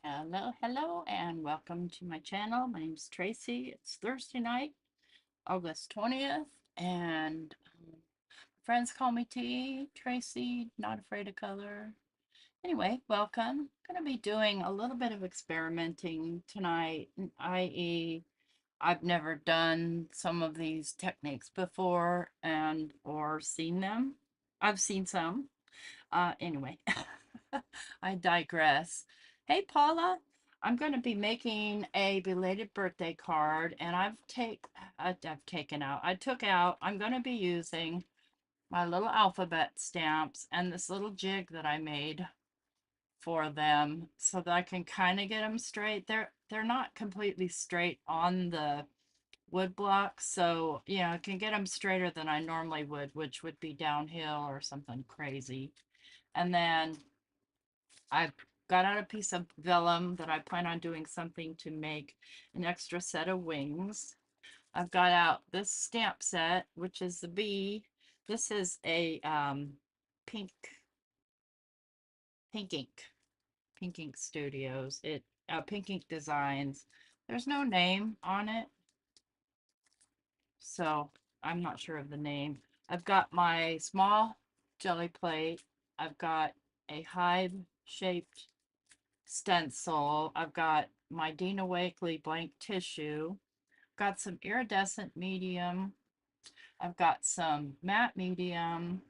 Hello, and welcome to my channel. My name's Tracy. It's Thursday night, August 20th, and friends call me T. Tracy, not afraid of color. Anyway, welcome. I'm going to be doing a little bit of experimenting tonight, i.e., I've never done some of these techniques before and or seen them. I've seen some. Anyway, I digress. Hey, Paula, I'm going to be making a belated birthday card, and I've taken out, I took out, I'm going to be using my little alphabet stamps and this little jig that I made for them so that I can kind of get them straight. They're not completely straight on the wood block, so I can get them straighter than I normally would, which would be downhill or something crazy. And then I've got out a piece of vellum that I plan on doing something to make an extra set of wings. I've got out this stamp set, which is the B. This is a pink pink ink, pink ink studios. Pink ink designs. There's no name on it, so I'm not sure of the name. I've got my small jelly plate. I've got a hive shaped stencil. I've got my Dina Wakley blank tissue. Got some iridescent medium. I've got some matte medium.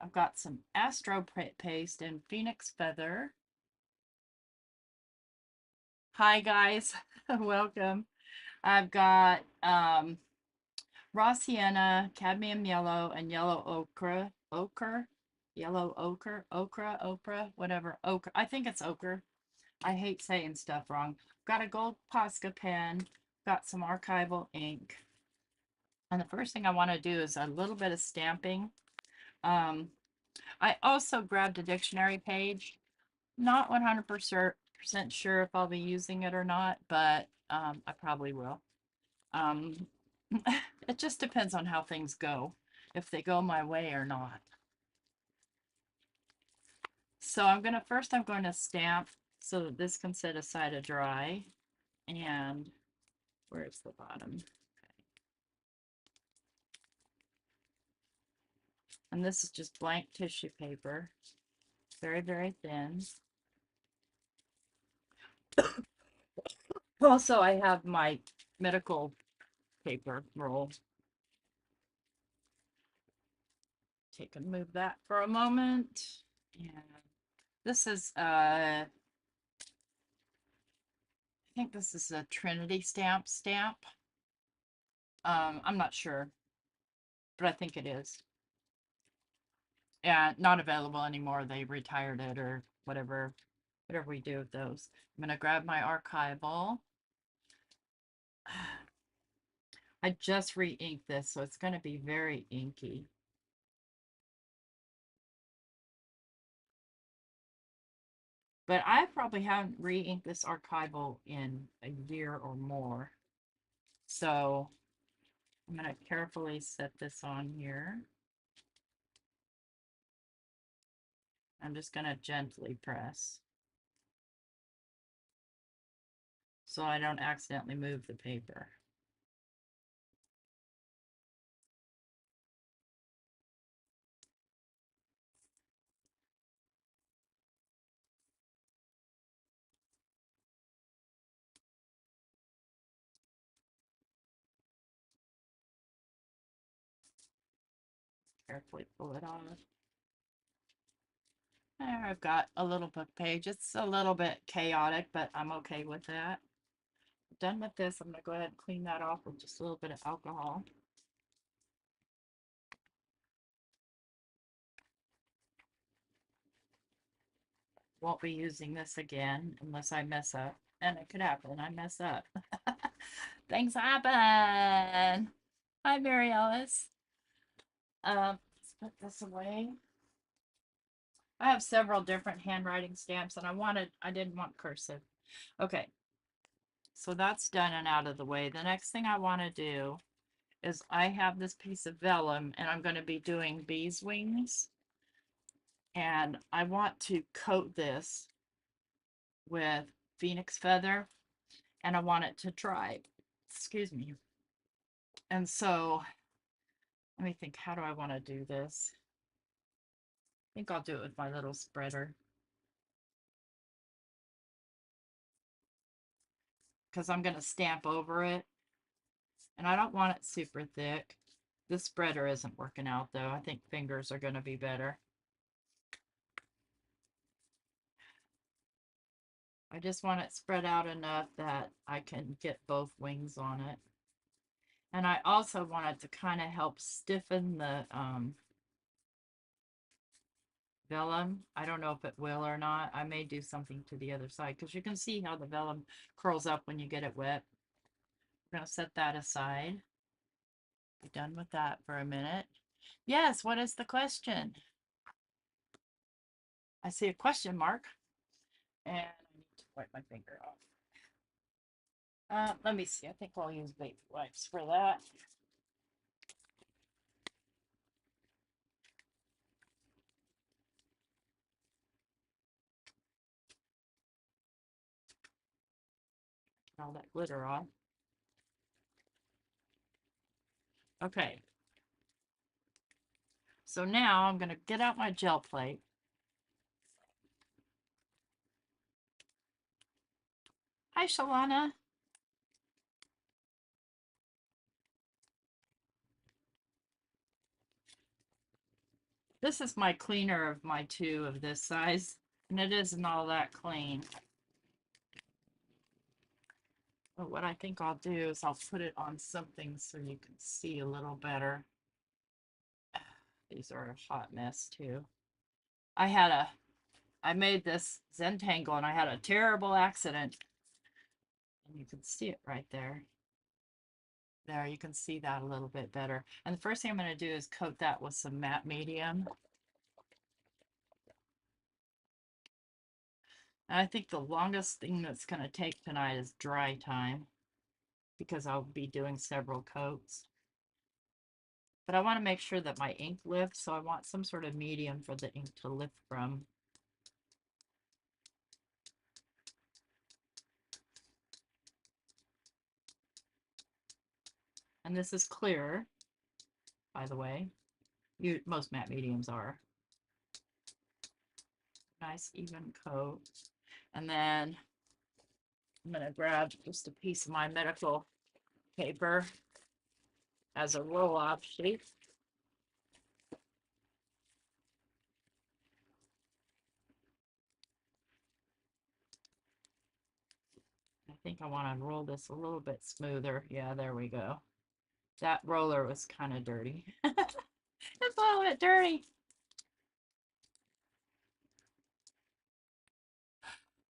I've got some astro paste and phoenix feather. Hi guys, welcome. I've got raw sienna, cadmium yellow, and yellow ochre, whatever, ochre. I think it's ochre. I hate saying stuff wrong. Got a gold Posca pen, got some archival ink. And the first thing I want to do is a little bit of stamping. Um, I also grabbed a dictionary page. Not 100% sure if I'll be using it or not, but I probably will. Um, it just depends on how things go, if they go my way or not. So I'm going to stamp so that this can set aside to dry. And where's the bottom? And this is just blank tissue paper, very, very thin. Also, I have my medical paper roll. Take and move that for a moment. And this is, I think this is a Trinity stamp. I'm not sure, but I think it is. Yeah, not available anymore. They retired it or whatever we do with those. I'm gonna grab my archival. I just re-inked this, so it's gonna be very inky. But I probably haven't re-inked this archival in a year or more. So I'm gonna carefully set this on here. I'm just gonna gently press so I don't accidentally move the paper. Carefully pull it off. There, I've got a little book page. It's a little bit chaotic, but I'm okay with that. Done with this, I'm going to go ahead and clean that off with just a little bit of alcohol. Won't be using this again unless I mess up. And it could happen. I mess up. Things happen. Hi, Mary Ellis. Let's put this away. I have several different handwriting stamps and I didn't want cursive. Okay, so that's done and out of the way. The next thing I want to do is I have this piece of vellum and I'm going to be doing bees wings. And I want to coat this with phoenix feather, and I want it to dry. Excuse me. And so let me think, how do I want to do this? I think I'll do it with my little spreader, because I'm going to stamp over it, and I don't want it super thick. This spreader isn't working out though. I think fingers are going to be better. I just want it spread out enough that I can get both wings on it. And I also want it to kind of help stiffen the vellum. I don't know if it will or not. I may do something to the other side, because you can see how the vellum curls up when you get it wet. I'm going to set that aside. Be done with that for a minute. Yes, what is the question? I see a question mark, and I need to wipe my finger off. Let me see. I think I'll use baby wipes for that. Get all that glitter off. Okay. So now I'm going to get out my gel plate. Hi, Shalana. This is my cleaner of my two of this size, and it isn't all that clean. But what I think I'll do is I'll put it on something so you can see a little better. These are a hot mess too. I made this Zentangle and I had a terrible accident. And you can see it right there. There, you can see that a little bit better. And the first thing I'm going to do is coat that with some matte medium. And I think the longest thing that's going to take tonight is dry time, because I'll be doing several coats. But I want to make sure that my ink lifts, so I want some sort of medium for the ink to lift from. And this is clear, by the way. Most matte mediums are. Nice even coat. And then I'm going to grab just a piece of my medical paper as a roll-off sheet. I think I want to roll this a little bit smoother. Yeah, there we go. That roller was kind of dirty. It's a little bit dirty.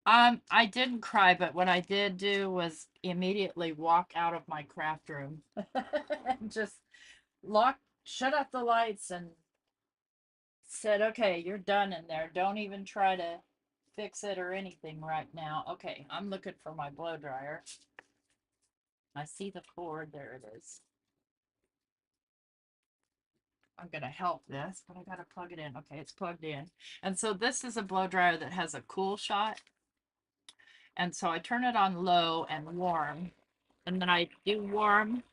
I didn't cry, but what I did do was immediately walk out of my craft room and just shut off the lights and said, okay, you're done in there. Don't even try to fix it or anything right now. Okay, I'm looking for my blow dryer. I see the cord. There it is. I'm going to help this, but I got to plug it in. Okay, it's plugged in. And so this is a blow dryer that has a cool shot. And so I turn it on low and warm. And then I do warm.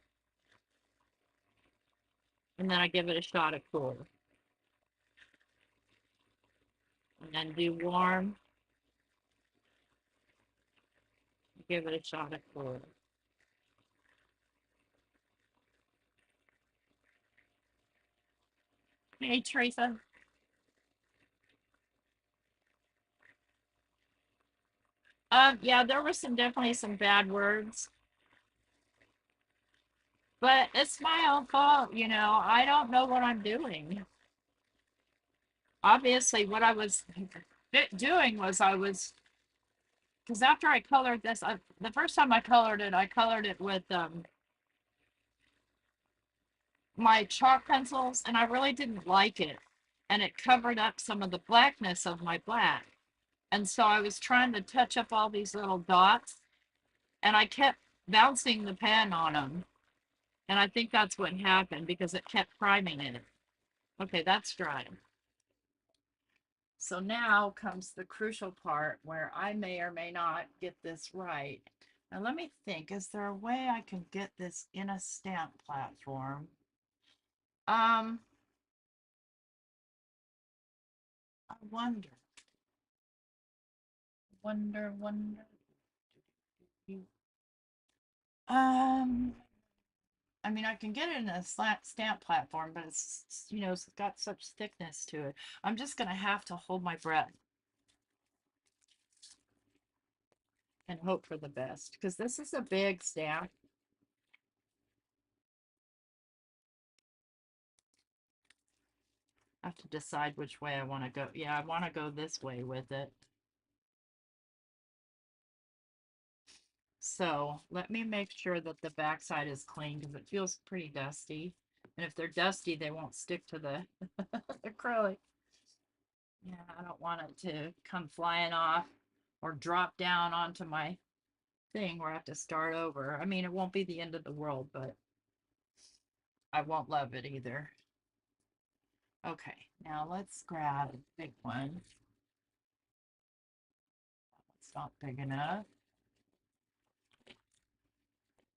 And then I give it a shot of cool. And then do warm. Give it a shot of cool. Hey, Teresa. Yeah, there were definitely some bad words, but it's my own fault, you know. I don't know what I'm doing. Obviously, what I was doing was because after I colored this, the first time I colored it with my chalk pencils, and I really didn't like it, and it covered up some of the blackness of my black. And so I was trying to touch up all these little dots, and I kept bouncing the pen on them. And I think that's what happened, because it kept priming it. Okay, that's dry. So now comes the crucial part where I may or may not get this right. Now let me think, is there a way I can get this in a stamp platform? I wonder, wonder. Um, I mean, I can get it in a stamp platform, but it's, it's got such thickness to it. I'm just gonna have to hold my breath and hope for the best, because this is a big stamp. I have to decide which way I want to go. Yeah, I want to go this way with it. So let me make sure that the backside is clean because it feels pretty dusty. And if they're dusty, they won't stick to the acrylic. Yeah, I don't want it to come flying off or drop down onto my thing where I have to start over. I mean, it won't be the end of the world, but I won't love it either. Okay, now let's grab a big one. It's not big enough.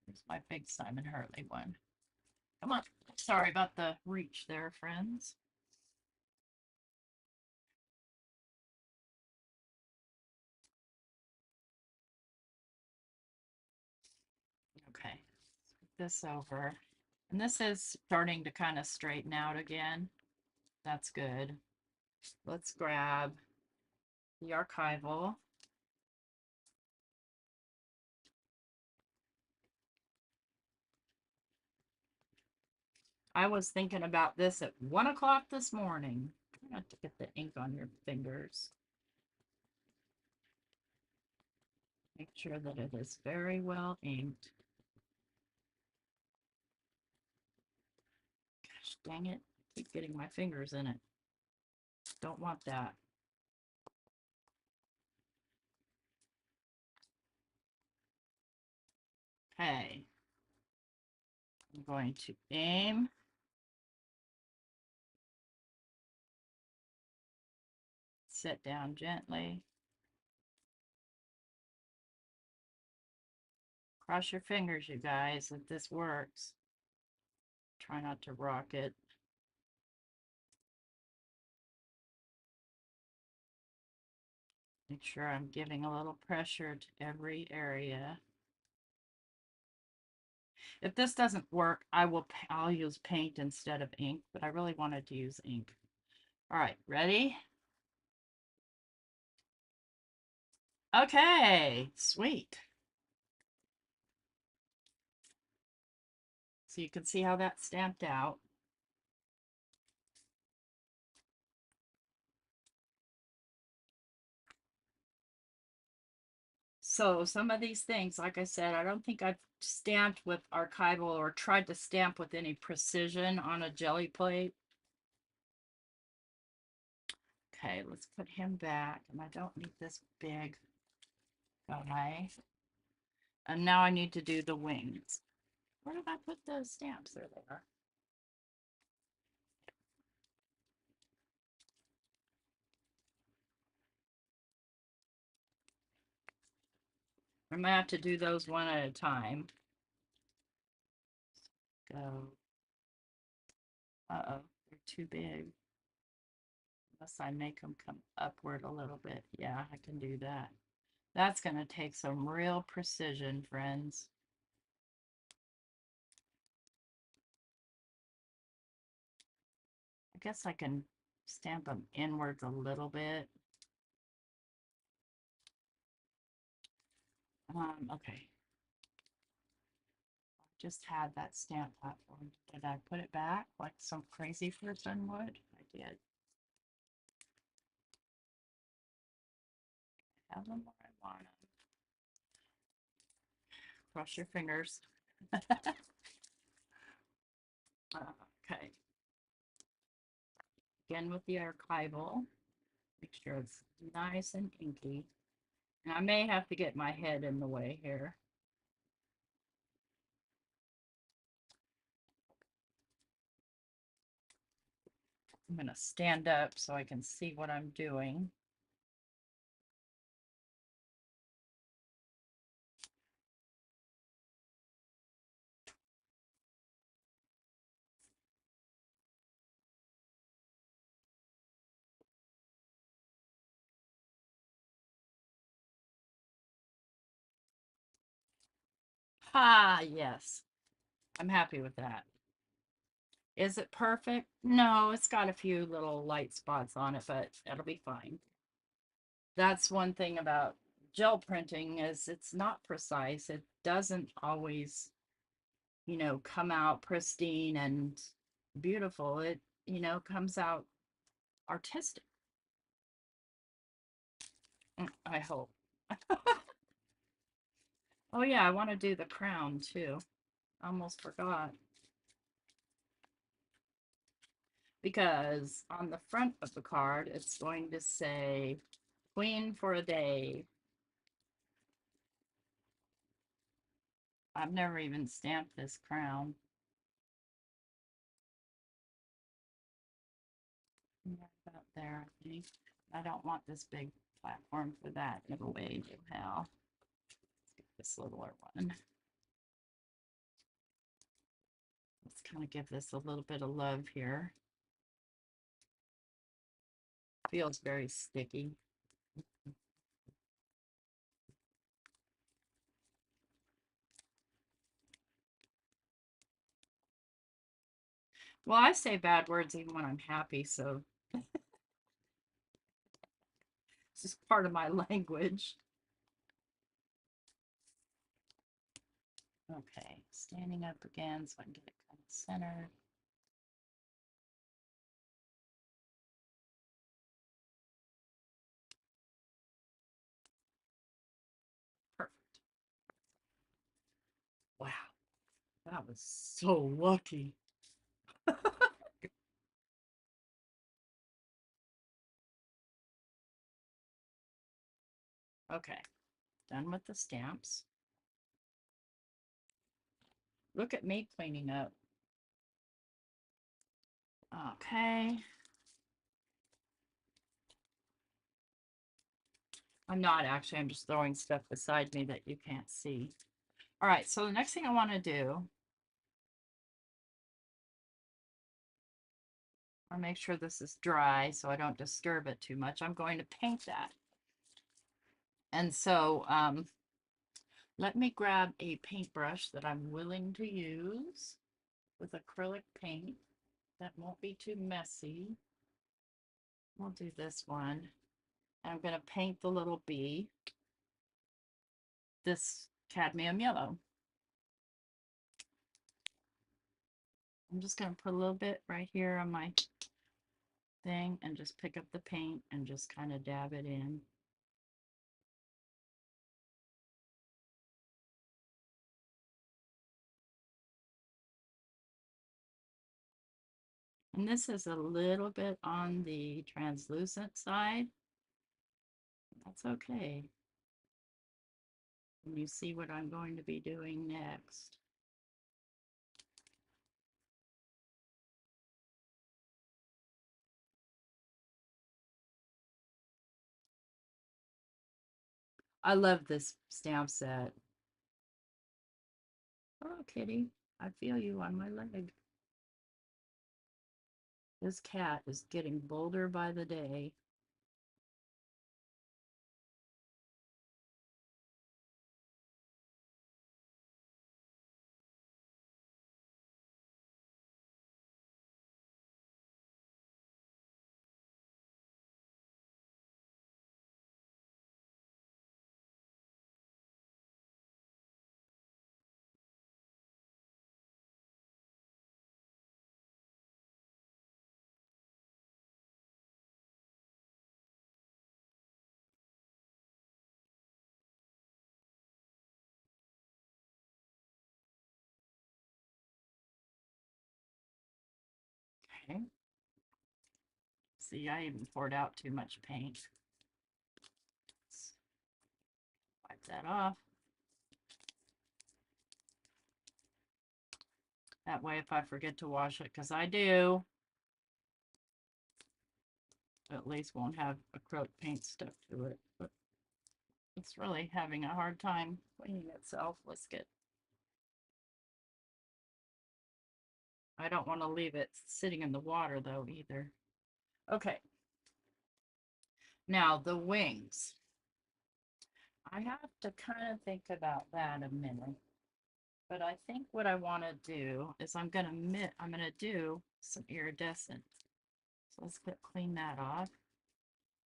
Here's my big Simon Hurley one. Come on. Sorry about the reach there, friends. Okay, this over. And this is starting to kind of straighten out again. That's good. Let's grab the archival. I was thinking about this at 1 o'clock this morning. Try not to get the ink on your fingers. Make sure that it is very well inked. Gosh dang it. I keep getting my fingers in it. Don't want that. Okay. I'm going to aim. Sit down gently. Cross your fingers, you guys, that this works. Try not to rock it. Make sure I'm giving a little pressure to every area. If this doesn't work, I'll use paint instead of ink, but I really wanted to use ink. All right, ready? Okay, sweet. So you can see how that stamped out. So some of these things, like I said, I don't think I've stamped with archival or tried to stamp with any precision on a jelly plate. Okay, let's put him back, and I don't need this big guy. And now I need to do the wings. Where did I put the stamps? There they are. I'm gonna have to do those one at a time. Go. Uh-oh, they're too big. Unless I make them come upward a little bit. Yeah, I can do that. That's gonna take some real precision, friends. I guess I can stamp them inwards a little bit. Okay. Just had that stamp platform. Did I put it back like some crazy person would? I did. Have them where I want them. Cross your fingers. Okay. Again with the archival. Make sure it's nice and inky. And I may have to get my head in the way here. I'm going to stand up so I can see what I'm doing. Ah, yes. I'm happy with that. Is it perfect? No, it's got a few little light spots on it, but it'll be fine. That's one thing about gel printing is it's not precise. It doesn't always, come out pristine and beautiful. It, comes out artistic. I hope. Oh yeah, I want to do the crown too. Almost forgot. Because on the front of the card, it's going to say Queen for a Day. I've never even stamped this crown. About there, I think. I don't want this big platform for that giveaway, anyhow. Let's get this littler one. Let's kind of give this a little bit of love here. Feels very sticky. Well, I say bad words even when I'm happy, so it's just part of my language. Okay, standing up again so I can get it kind of centered. Perfect. Wow, that was so lucky. Okay, done with the stamps. Look at me cleaning up. Okay. I'm not actually, I'm just throwing stuff beside me that you can't see. All right, so the next thing I want to do, I'll make sure this is dry so I don't disturb it too much. I'm going to paint that. And so let me grab a paintbrush that I'm willing to use with acrylic paint that won't be too messy. We'll do this one. And I'm going to paint the little bee this cadmium yellow. I'm just going to put a little bit right here on my thing and just pick up the paint and just kind of dab it in. And this is a little bit on the translucent side. That's okay. And you see what I'm going to be doing next. I love this stamp set. Oh, kitty, I feel you on my leg. This cat is getting bolder by the day. Okay. See, I even poured out too much paint. Let's wipe that off. That way, if I forget to wash it, because I do, At least won't have acrylic paint stuck to it. But it's really having a hard time cleaning itself. Let's get, I don't want to leave it sitting in the water though either. Okay, now the wings. I have to kind of think about that a minute. But I think what I want to do is I'm gonna do some iridescent. So let's clean that off.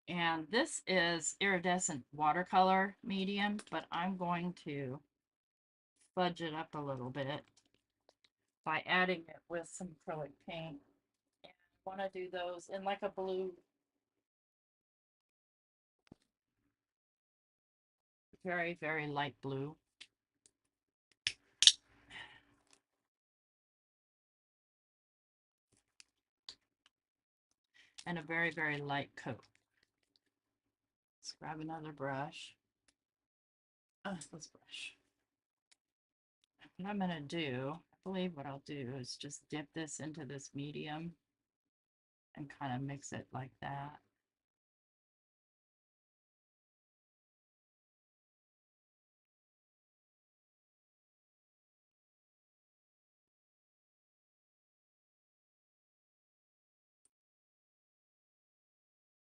And this is iridescent watercolor medium, but I'm going to fudge it up a little bit by adding it with some acrylic paint. And I want to do those in like a blue, very, very light blue. And a very, very light coat. Let's grab another brush. This brush. What I'm going to do, I believe what I'll do is just dip this into this medium and kind of mix it like that.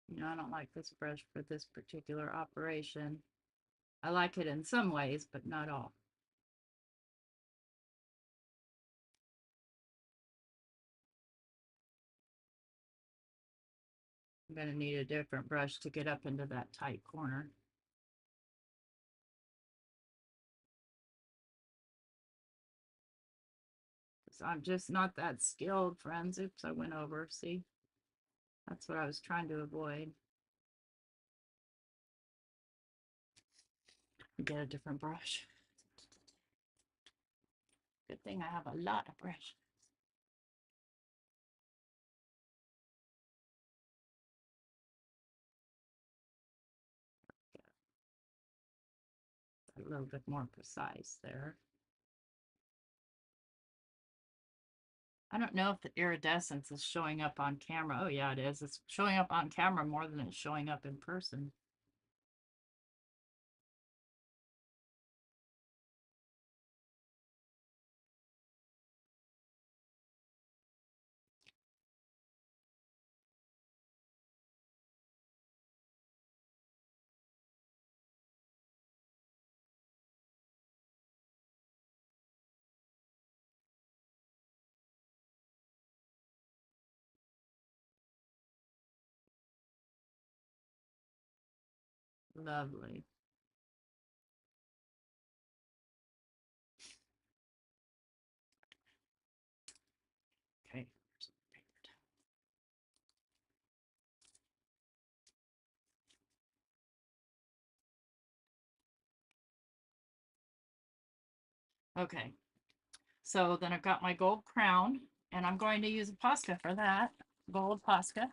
You know, I don't like this brush for this particular operation. I like it in some ways, but not all. I'm going to need a different brush to get up into that tight corner. So I'm just not that skilled, friends. Oops, I went over. See? That's what I was trying to avoid. Get a different brush. Good thing I have a lot of brush. A little bit more precise there. I don't know if the iridescence is showing up on camera. Oh yeah, it is. It's showing up on camera more than it's showing up in person. Lovely. Okay. Okay. So then I've got my gold crown, and I'm going to use a Posca for that. Gold Posca.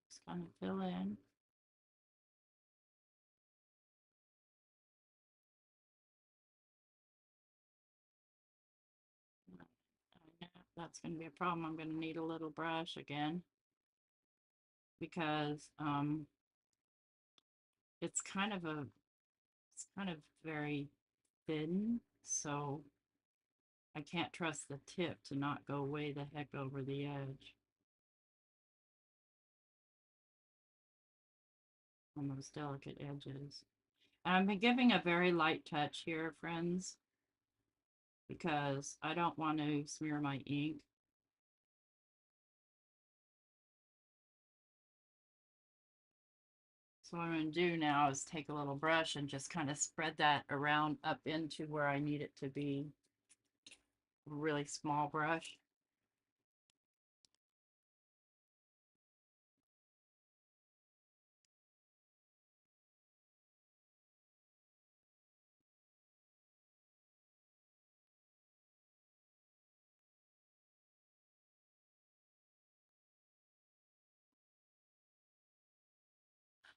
Just gonna fill in. That's going to be a problem. I'm going to need a little brush again because it's kind of very thin, so I can't trust the tip to not go way the heck over the edge on those delicate edges. And I'm giving a very light touch here, friends, because I don't want to smear my ink. So what I'm going to do now is take a little brush and just kind of spread that around up into where I need it to be. A really small brush.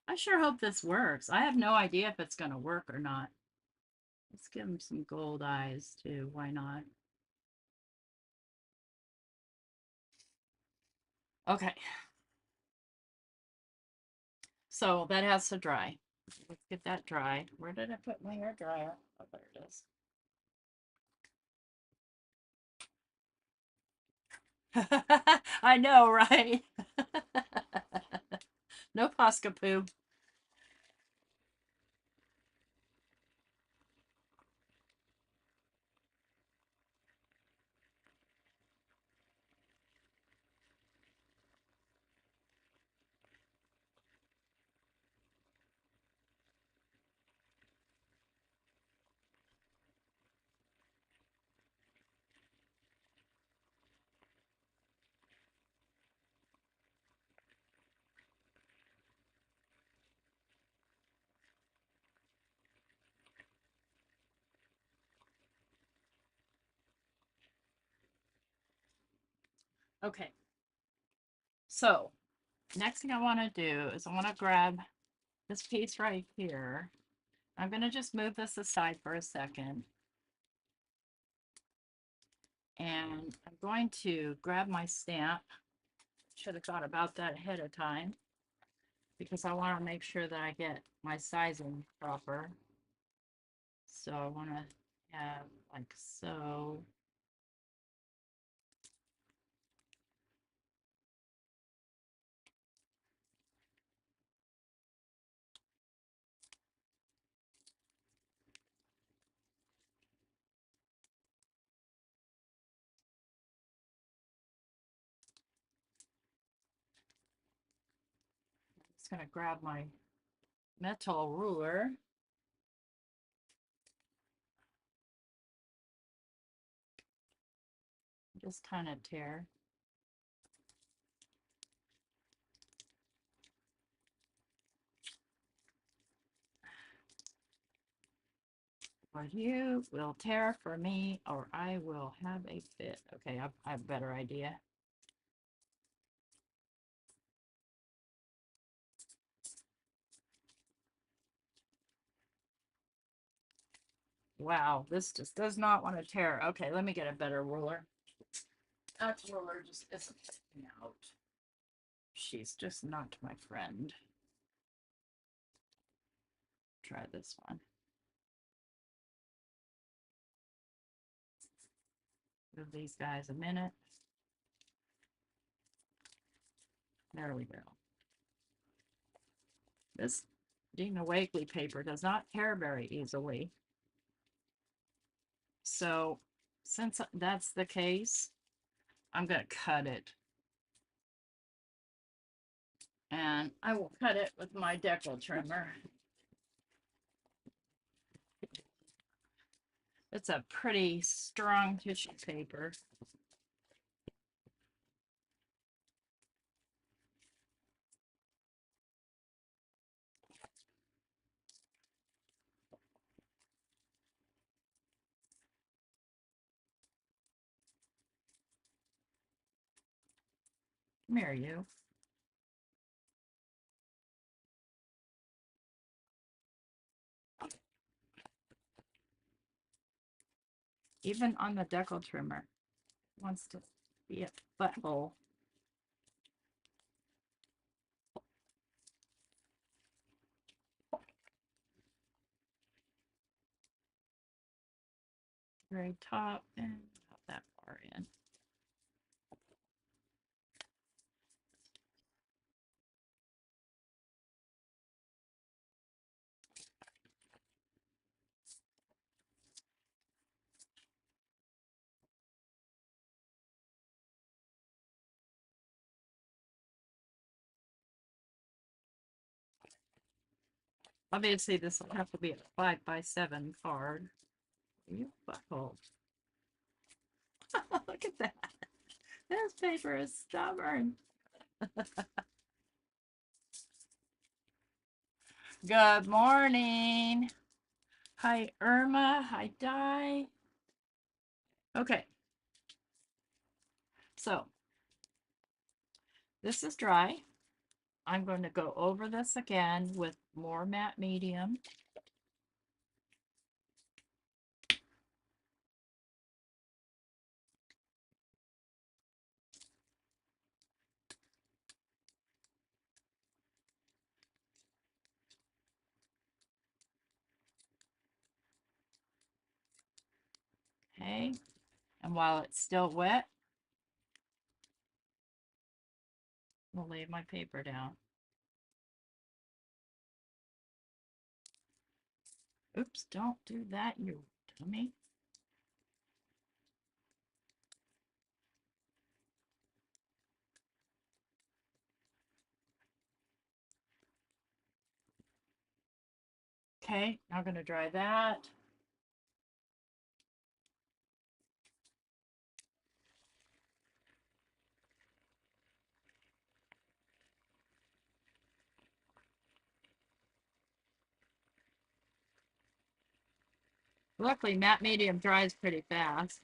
I sure hope this works. I have no idea if it's going to work or not. Let's give him some gold eyes too. Why not? Okay, so that has to dry. Let's get that dry. Where did I put my hair dryer? Oh, there it is. I know, right? No Posca poo. Okay, so next thing I want to do is I want to grab this piece right here. I'm going to just move this aside for a second. And I'm going to grab my stamp. Should have thought about that ahead of time because I want to make sure that I get my sizing proper. So I want to have like so. I'm just going to grab my metal ruler. Just kind of tear. But you will tear for me or I will have a fit. Okay, I have a better idea. Wow, this just does not want to tear. Okay, let me get a better ruler. That ruler just isn't sticking out. She's just not my friend. Try this one. Give these guys a minute. There we go. This Dina Wakley paper does not tear very easily. So since that's the case, I'm going to cut it. And I will cut it with my decal trimmer. It's a pretty strong tissue paper. Come here, you. Even on the decal trimmer, it wants to be a butthole. Very top and not that far in. Obviously, this will have to be a 5x7 card. You butthole. Look at that. This paper is stubborn. Good morning. Hi, Irma. Hi, Di. Okay. So, this is dry. I'm going to go over this again with more matte medium. dry. And while it's still wet, I'll lay my paper down. Oops, don't do that, you dummy. Okay, now I'm going to dry that. Luckily, matte medium dries pretty fast.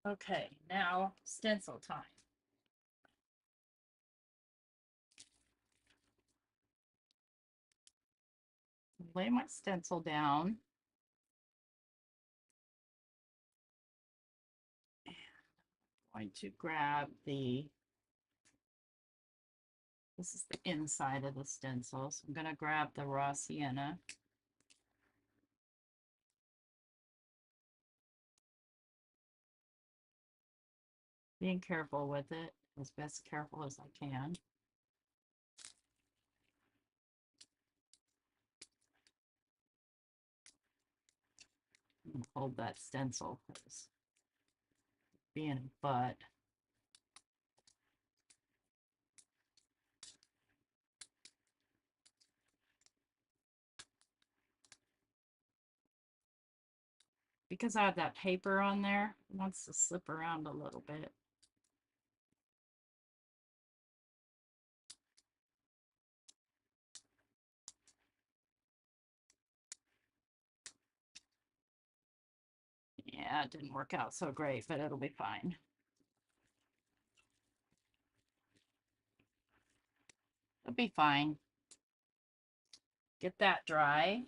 Okay, now stencil time. Lay my stencil down. I'm going to grab this is the inside of the stencil, so I'm going to grab the raw sienna. Being careful with it, as best careful as I can. And hold that stencil because being a butt. Because I have that paper on there, it wants to slip around a little bit. Yeah, it didn't work out so great, but it'll be fine. It'll be fine. Get that dry.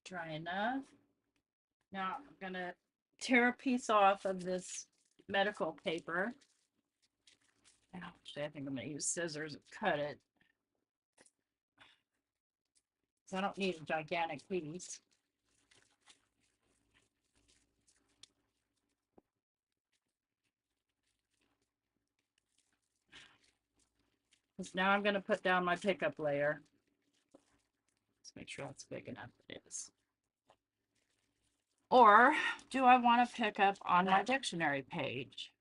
Dry enough. Now I'm gonna tear a piece off of this medical paper. Actually, I think I'm gonna use scissors and cut it. So I don't need a gigantic piece. Because now I'm gonna put down my pickup layer. Let's make sure that's big enough. It is. Or do I want to pick up on my dictionary page?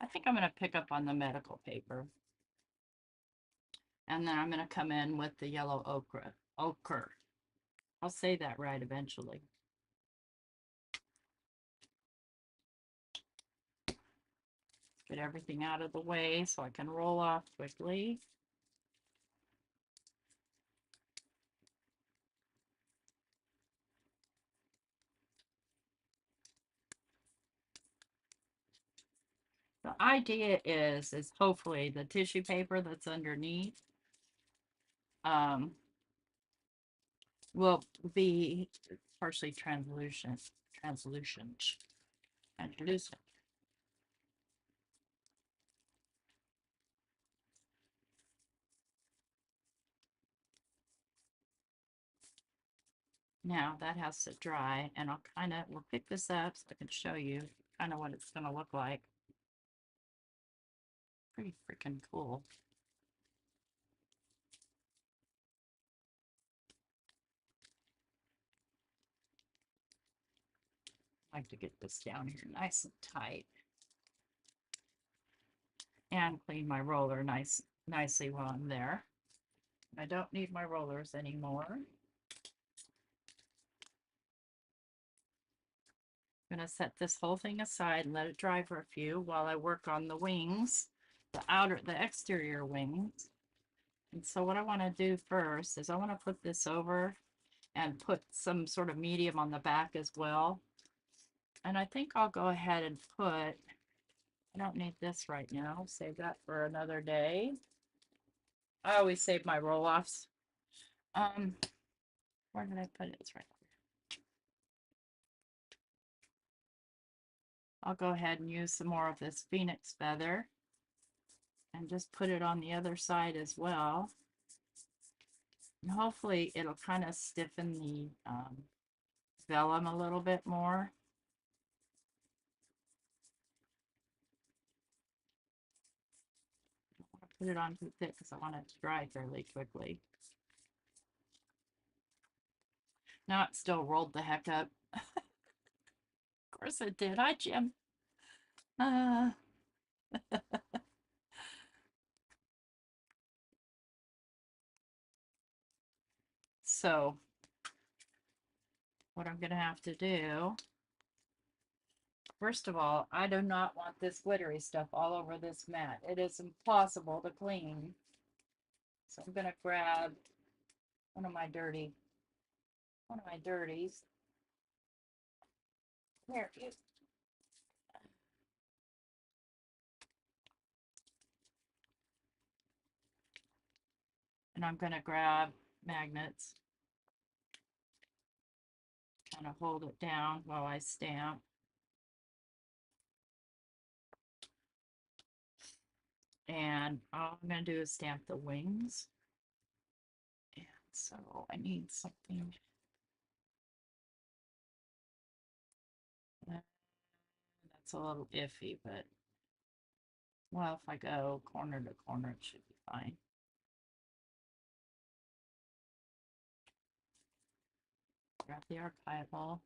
I think I'm going to pick up on the medical paper. And then I'm going to come in with the yellow ochre. Ochre. I'll say that right eventually. Get everything out of the way so I can roll off quickly. The idea is hopefully the tissue paper that's underneath will be partially translucent. Translucent. Now that has to dry, and we'll pick this up so I can show you kind of what it's going to look like. Pretty freaking cool. I like to get this down here nice and tight. And clean my roller nicely while I'm there. I don't need my rollers anymore. I'm going to set this whole thing aside and let it dry for a few while I work on the wings, the exterior wings. And so what I want to do first is I want to put this over and put some sort of medium on the back as well. And I think I'll go ahead and put, I don't need this right now, save that for another day. I always save my roll-offs. Where did I put it? It's right here. I'll go ahead and use some more of this phoenix feather and just put it on the other side as well. And hopefully it'll kind of stiffen the vellum a little bit more. I don't want to put it on too thick because I want it to dry fairly quickly. Now it still rolled the heck up. Of course it did. Hi, Jim. So what I'm going to have to do, first of all, I do not want this glittery stuff all over this mat. It is impossible to clean. So I'm going to grab one of my dirties. Here, you. And I'm going to grab magnets, kind of hold it down while I stamp. And all I'm going to do is stamp the wings. And so I need something. That's a little iffy, but well, if I go corner to corner, it should be fine. Grab the archival.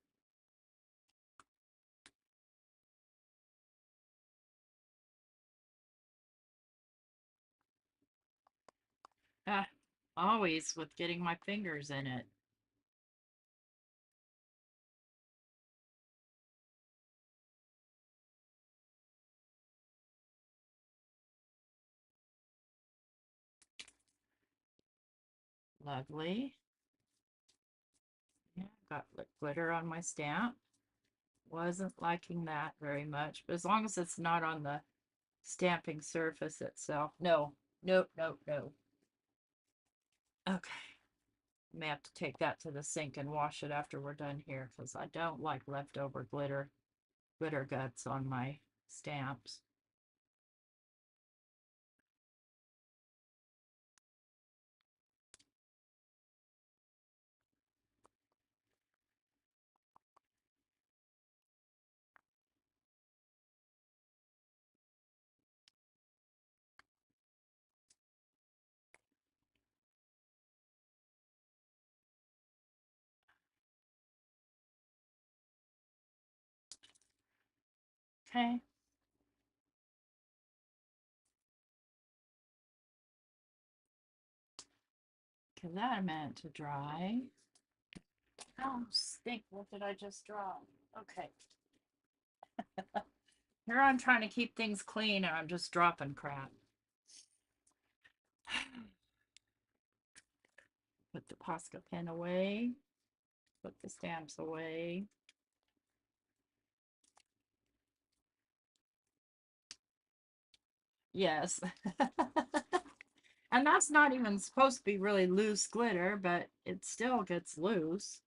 Ah, always with getting my fingers in it. Lovely. Yeah, got glitter on my stamp. Wasn't liking that very much, but as long as it's not on the stamping surface itself. No, nope, nope, no. Okay. I may have to take that to the sink and wash it after we're done here because I don't like leftover glitter guts on my stamps. Okay. Give that a minute to dry. Oh, stink. What did I just draw? Okay. Here I'm trying to keep things clean and I'm just dropping crap. Put the Posca pen away. Put the stamps away. Yes. And that's not even supposed to be really loose glitter, but it still gets loose.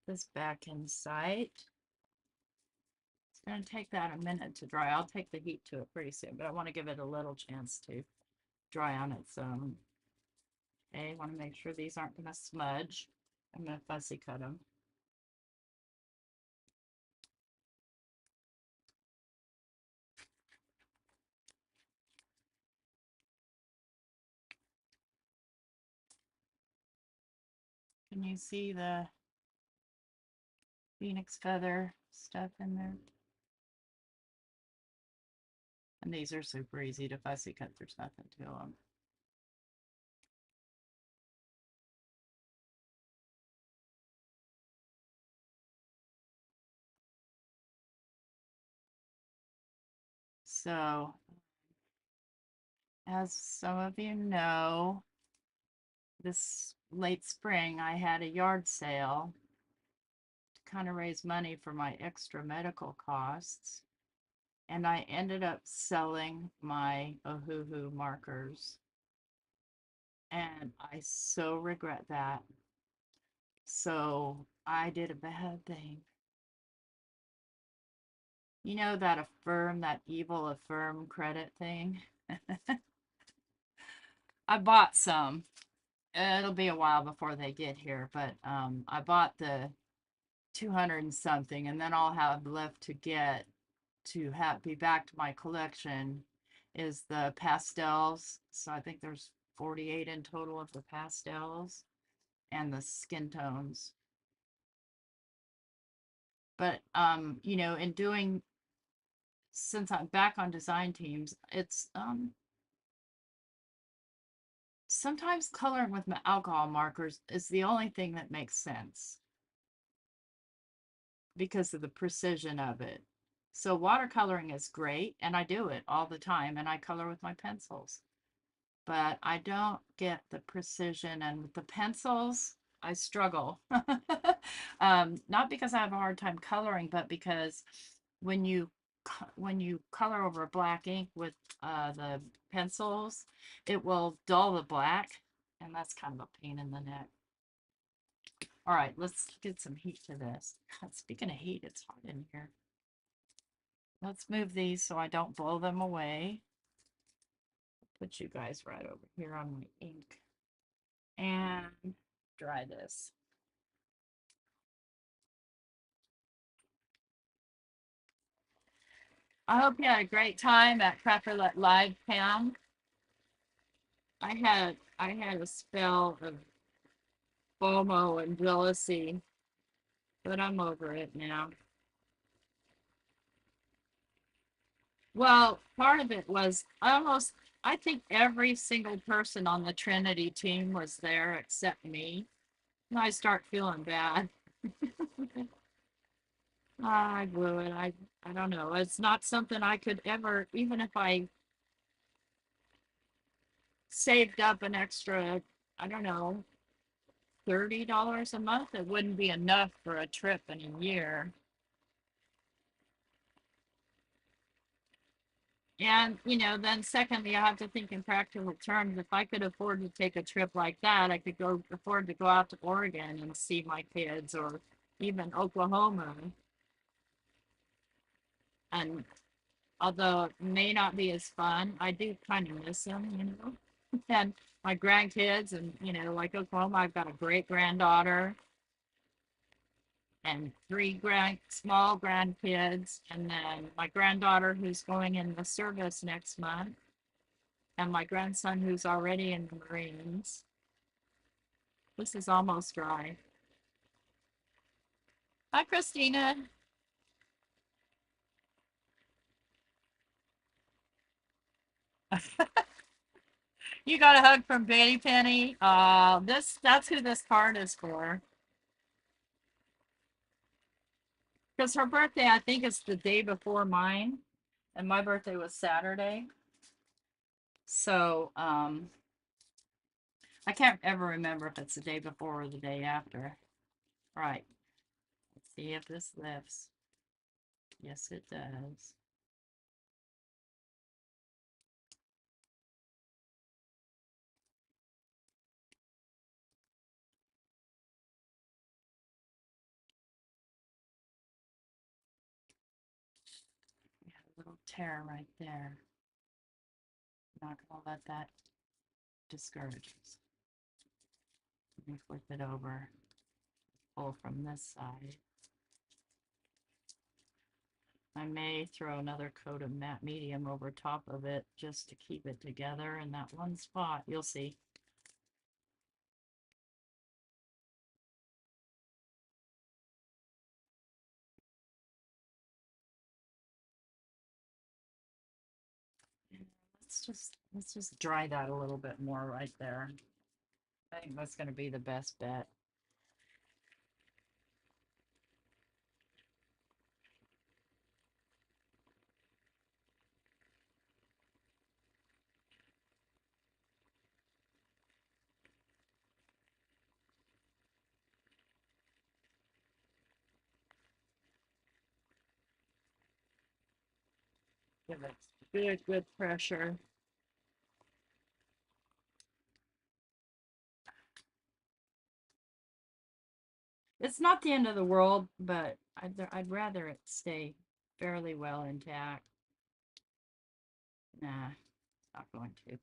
This back in sight. going to take that a minute to dry. I'll take the heat to it pretty soon, but I want to give it a little chance to dry on its own. Okay, I want to make sure these aren't going to smudge. I'm going to fussy cut them. Can you see the phoenix feather stuff in there? And these are super easy to fussy cut. There's nothing to them. So, as some of you know, this late spring I had a yard sale to kind of raise money for my extra medical costs. And I ended up selling my Ohuhu markers. And I so regret that. So I did a bad thing. You know that Affirm, that evil Affirm credit thing? I bought some. It'll be a while before they get here, but I bought the 200 and something, and then I'll have left to get to have be back to my collection is the pastels. So I think there's 48 in total of the pastels and the skin tones. But you know, in doing since I'm back on design teams, it's sometimes coloring with alcohol markers is the only thing that makes sense because of the precision of it. So watercoloring is great, and I do it all the time, and I color with my pencils. But I don't get the precision, and with the pencils, I struggle. Not because I have a hard time coloring, but because when you color over black ink with the pencils, it will dull the black, and that's kind of a pain in the neck. All right, let's get some heat to this. God, speaking of heat, it's hot in here. Let's move these so I don't blow them away. Put you guys right over here on my ink. And dry this. I hope you had a great time at Crapperlet Live Camp. I had a spell of FOMO and jealousy, but I'm over it now. Well, part of it was I think every single person on the Trinity team was there except me. And I start feeling bad. I blew it. I don't know. It's not something I could ever, even if I saved up an extra, I don't know, $30 a month, it wouldn't be enough for a trip in a year. And, you know, then secondly, I have to think in practical terms. If I could afford to take a trip like that, I could go afford to go out to Oregon and see my kids or even Oklahoma. And although it may not be as fun, I do kind of miss them, you know. And my grandkids, and you know, like Oklahoma, I've got a great granddaughter and three small grandkids, and then my granddaughter who's going in the service next month, and my grandson who's already in the Marines. This is almost dry. Hi, Christina. You got a hug from Betty Penny. That's who this card is for. Because her birthday, I think, is the day before mine, and my birthday was Saturday. So, I can't ever remember if it's the day before or the day after. Right. Let's see if this lifts. Yes, it does. tear right there. Not gonna let that discourage us. Let me flip it over, pull from this side. I may throw another coat of matte medium over top of it just to keep it together in that one spot. You'll see. Let's just dry that a little bit more right there. I think that's going to be the best bet. Give it good pressure. It's not the end of the world, but I'd rather it stay fairly well intact. Nah, it's not going to.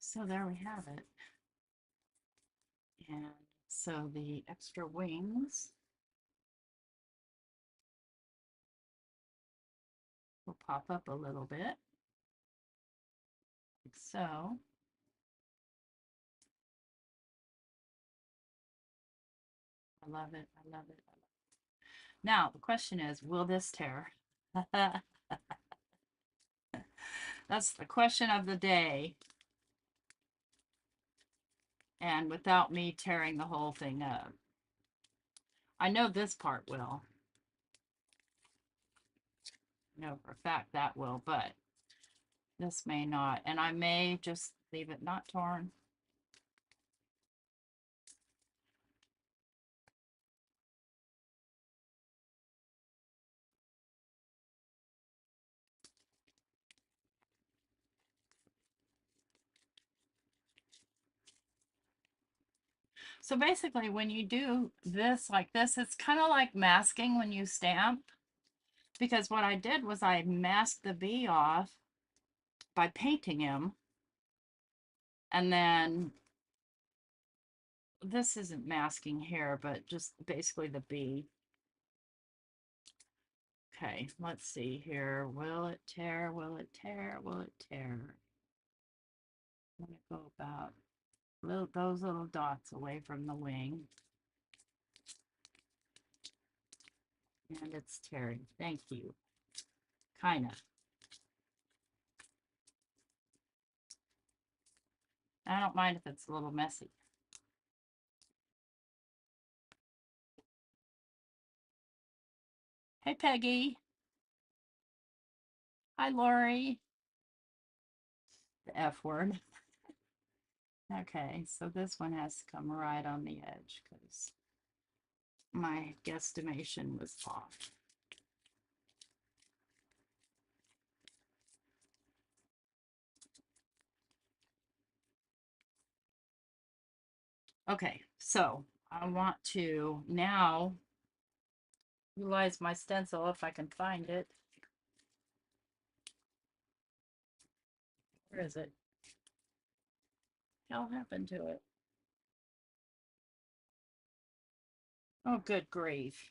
So there we have it. And so the extra wings will pop up a little bit, like so. I love it. I love it. I love it. Now, the question is, will this tear? That's the question of the day. And without me tearing the whole thing up. I know this part will. I know for a fact that will, but this may not. And I may just leave it not torn. So basically, when you do this like this, it's kind of like masking when you stamp. Because what I did was I masked the bee off by painting him. And then this isn't masking here, but just basically the bee. Okay, let's see here. Will it tear? Will it tear? Will it tear? I'm going to go about those little dots away from the wing. And it's tearing. Thank you. Kind of. I don't mind if it's a little messy. Hey, Peggy. Hi, Lori. The F word. Okay, so this one has to come right on the edge because my guesstimation was off. Okay, so I want to now utilize my stencil if I can find it. Where is it? What happened to it? Oh, good grief.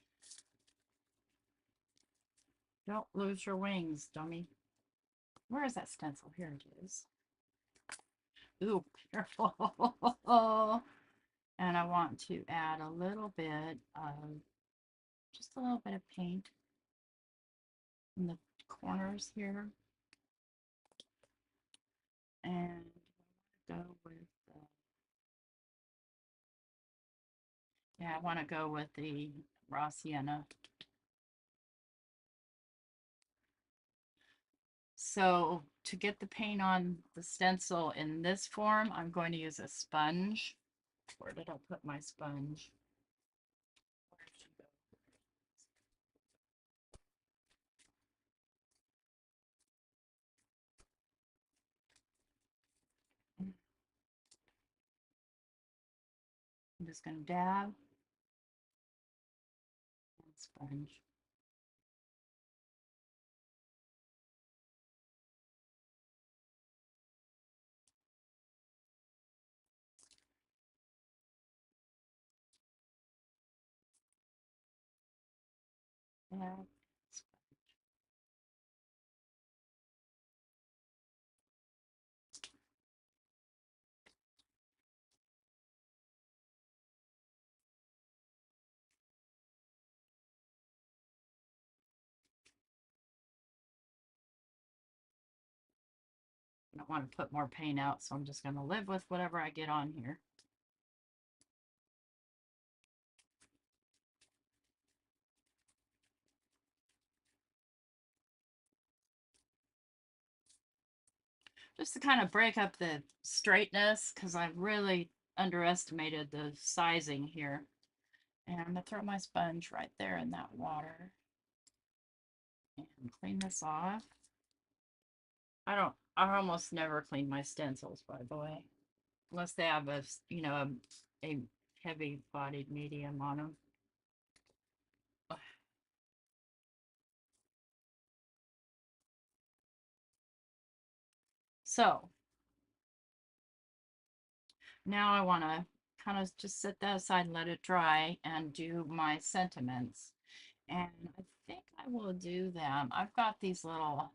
Don't lose your wings, dummy. Where is that stencil? Here it is. Ooh, careful. And I want to add a little bit of, just a little bit of paint in the corners here. And go with, yeah, I want to go with the raw sienna. So to get the paint on the stencil in this form, I'm going to use a sponge. Where did I put my sponge? just going to dab and sponge. Dab, sponge. I don't want to put more paint out, so I'm just going to live with whatever I get on here. Just to kind of break up the straightness, because I really underestimated the sizing here. And I'm going to throw my sponge right there in that water and clean this off. I almost never clean my stencils, by the way, unless they have a, you know, a heavy bodied medium on them. So now I want to kind of just set that aside and let it dry and do my sentiments. And I think I will do them. I've got these little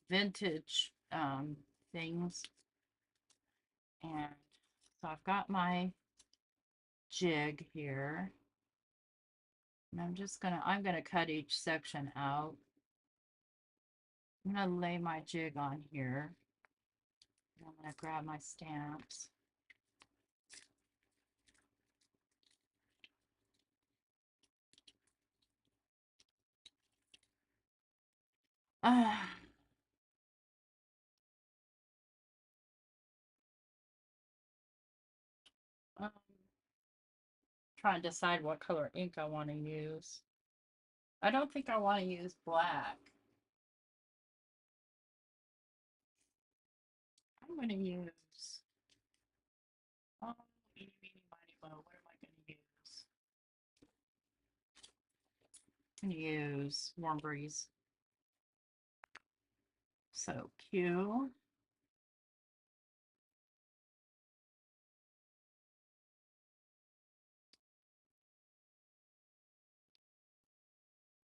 vintage things. And so I've got my jig here. And I'm gonna cut each section out. I'm gonna lay my jig on here. I'm gonna grab my stamps. Uh, um, trying to decide what color ink I want to use. I don't think I want to use black. I'm going to use, oh, eeny, meeny, miny, moe. What am I going to use? I'm going to use Warm Breeze. So Q.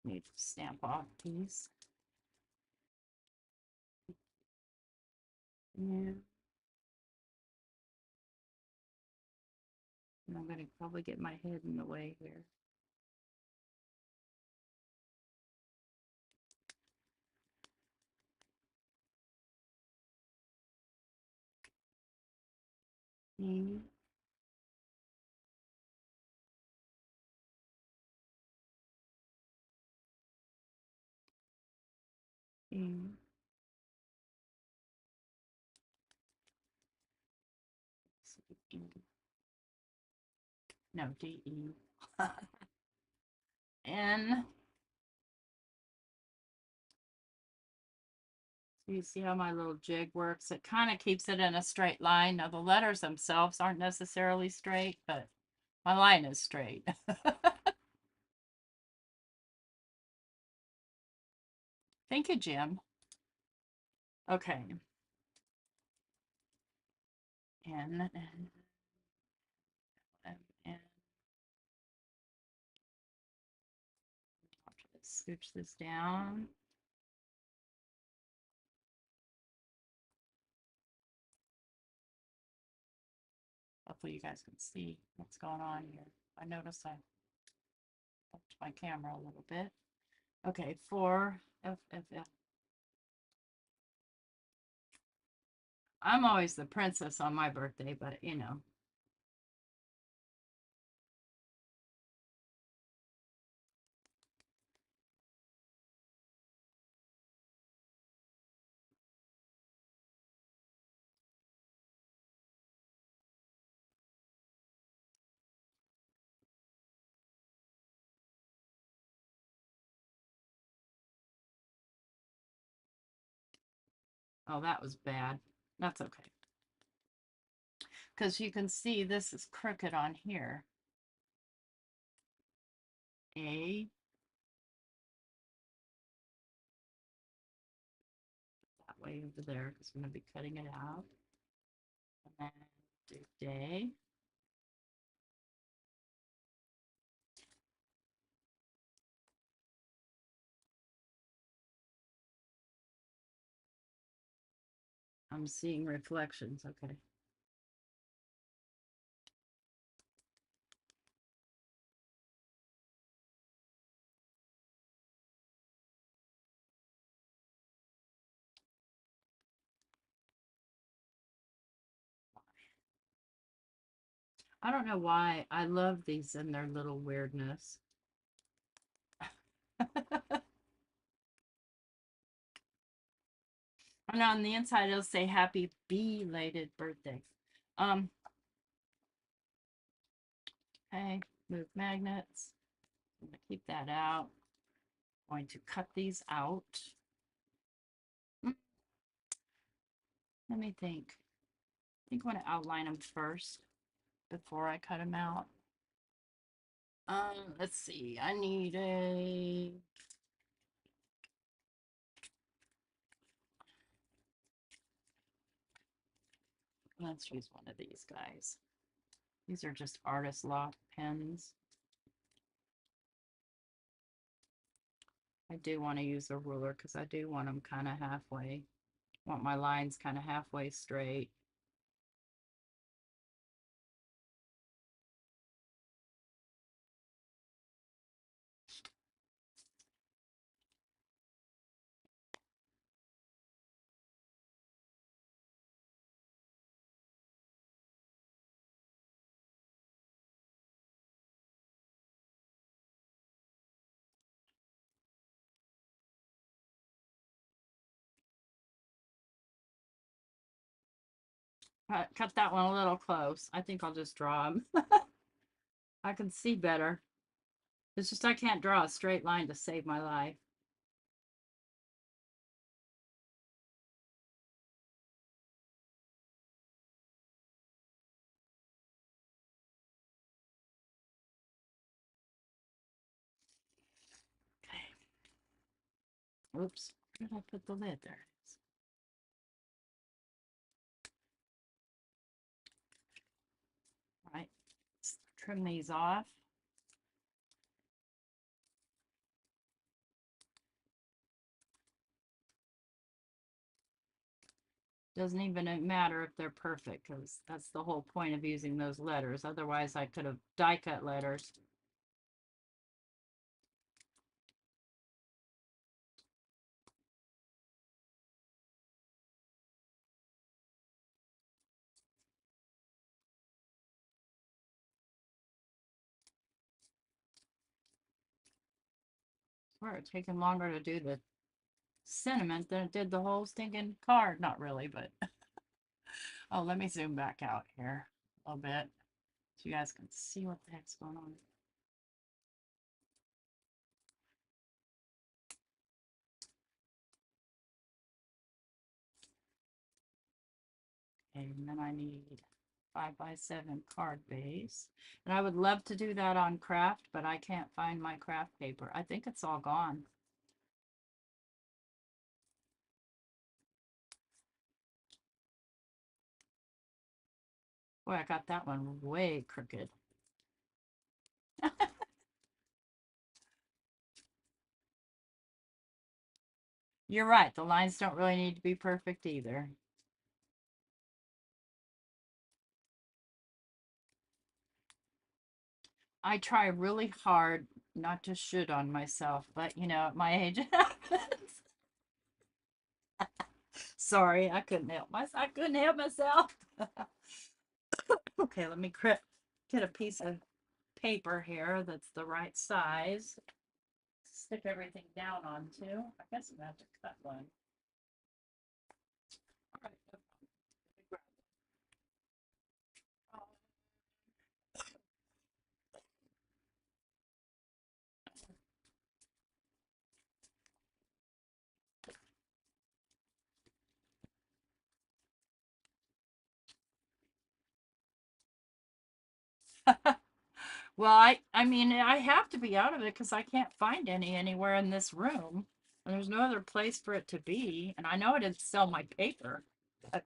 Need to stamp off these. Yeah. And I'm going to probably get my head in the way here. E. E. E. No, D. E. N. So you see how my little jig works? It kind of keeps it in a straight line. Now the letters themselves aren't necessarily straight, but my line is straight. Thank you, Jim. Okay. N, N, M, N. I'll try to scooch this down. Hopefully you guys can see what's going on here. I noticed I bumped my camera a little bit. Okay, 4, F, F, F. I'm always the princess on my birthday, but you know. Oh, that was bad. That's okay. because you can see this is crooked on here. A. That way over there because I'm going to be cutting it out. And then do day. I'm seeing reflections. Okay. I don't know why. I love these and their little weirdness. And on the inside, it'll say happy belated birthday. Um, okay, move magnets. I'm going to keep that out. I'm going to cut these out. Let me think. I think I want to outline them first before I cut them out. Let's see. I need a... Let's use one of these guys. These are just artist lock pens. I do want to use a ruler because I do want them kind of halfway. Want my lines kind of halfway straight. Cut that one a little close. I think I'll just draw them. I can see better. It's just I can't draw a straight line to save my life. Okay. Oops. Where did I put the lid? There it is. All right. Let's trim these off. Doesn't even matter if they're perfect because that's the whole point of using those letters. Otherwise, I could have die cut letters. Swear it's taking longer to do the sentiment than it did the whole stinking card. Not really, but oh, let me zoom back out here a little bit so you guys can see what the heck's going on. Okay, and then I need 5x7 card base. And I would love to do that on craft, but I can't find my craft paper. I think it's all gone. Boy, I got that one way crooked. You're right. The lines don't really need to be perfect either. I try really hard not to shoot on myself, but you know, at my age it happens. Sorry, I couldn't help myself. I couldn't help myself. Okay, let me get a piece of paper here that's the right size. Stick everything down onto. I guess I'm gonna have to cut one. All right. Well, I mean, I have to be out of it because I can't find any anywhere in this room. And there's no other place for it to be. And I know I didn't sell my paper.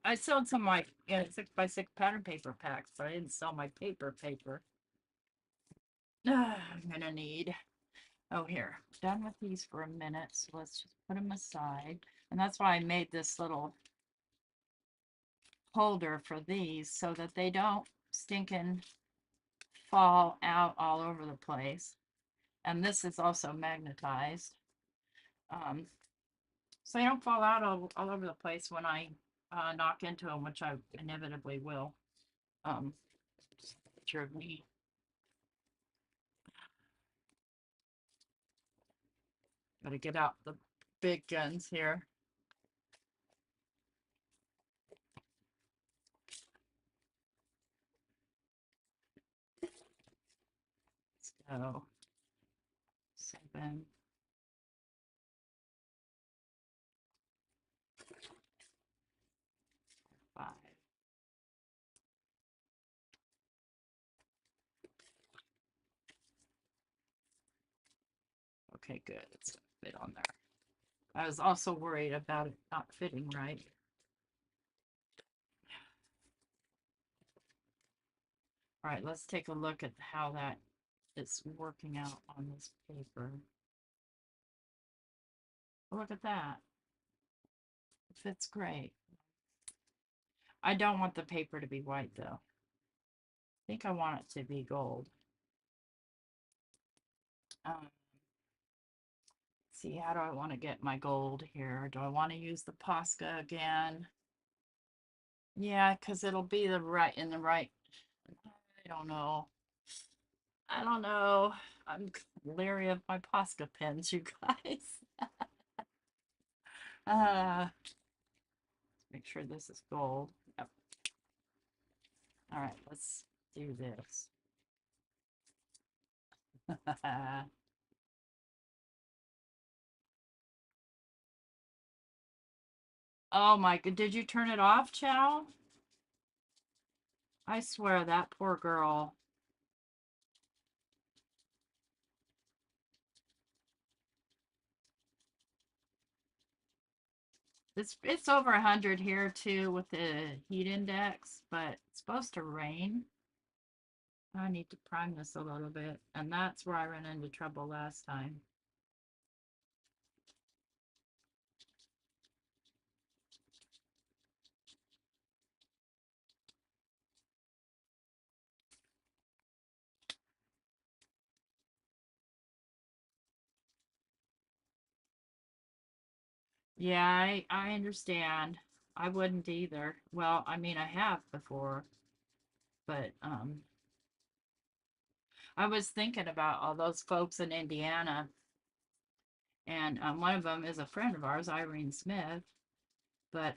I sold some of my, 6x6 pattern paper packs, but I didn't sell my paper. I'm gonna need, oh, here, done with these for a minute. So let's just put them aside. And that's why I made this little holder for these so that they don't stinking fall out all over the place. And this is also magnetized. Um, so they don't fall out all over the place when I knock into them, which I inevitably will. Picture of me. Gotta get out the big guns here. So 7, 5. Okay, good. It's gonna fit on there. I was also worried about it not fitting right. All right, let's take a look at how that is working out on this paper. Look at that. It fits great. I don't want the paper to be white though. I think I want it to be gold. Um, see, how do I want to get my gold here? Do I want to use the Posca again? Yeah, because it'll be the right in the right. I don't know. I don't know. I'm leery of my Posca pens, you guys. Uh, make sure this is gold. Yep. All right, let's do this. Oh my god, did you turn it off, Chow? I swear that poor girl. It's over 100 here too with the heat index, but it's supposed to rain. I need to prime this a little bit, and that's where I ran into trouble last time. Yeah, I understand. I wouldn't either. Well, I mean, I have before, but I was thinking about all those folks in Indiana, and one of them is a friend of ours, Irene Smith, but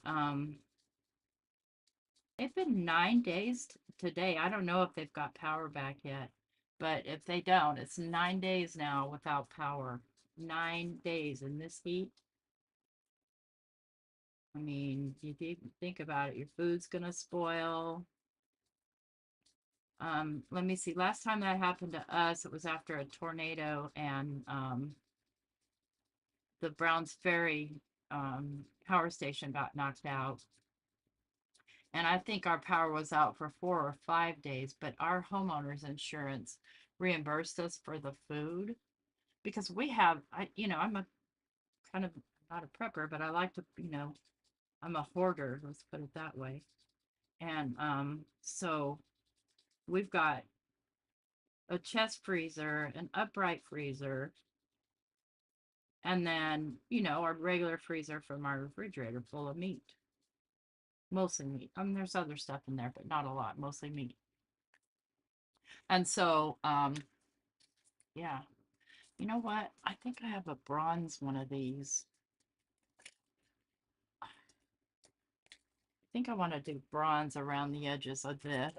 it's been 9 days today. I don't know if they've got power back yet, but if they don't, it's 9 days now without power. 9 days in this heat. I mean, you think about it, your food's gonna spoil. Let me see. Last time that happened to us, it was after a tornado and the Browns Ferry power station got knocked out. And I think our power was out for 4 or 5 days, but our homeowners insurance reimbursed us for the food because we have, I'm a kind of not a prepper, but I like to, I'm a hoarder, let's put it that way. And so we've got a chest freezer, an upright freezer, and then, our regular freezer from our refrigerator full of meat. Mostly meat. There's other stuff in there, but not a lot, mostly meat. And so, yeah. You know what? I think I have a bronze one of these. I think I want to do bronze around the edges of this.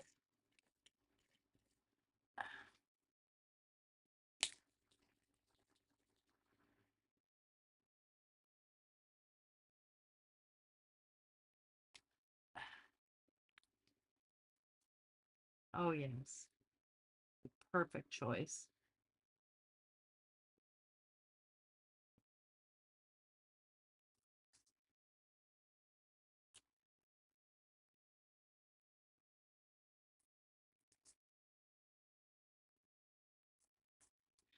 Oh, yes. perfect choice.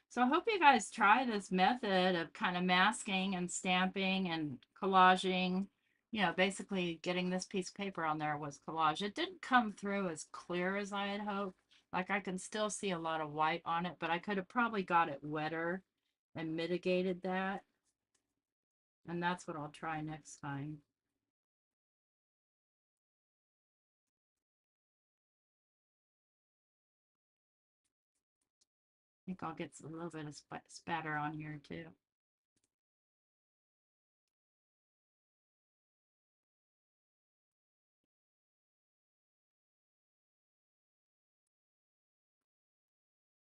So I hope you guys try this method of kind of masking and stamping and collaging. You know, basically getting this piece of paper on there was collage. It didn't come through as clear as I had hoped. Like I can still see a lot of white on it, but I could have probably got it wetter and mitigated that. And that's what I'll try next time. I think I'll get a little bit of spatter on here too.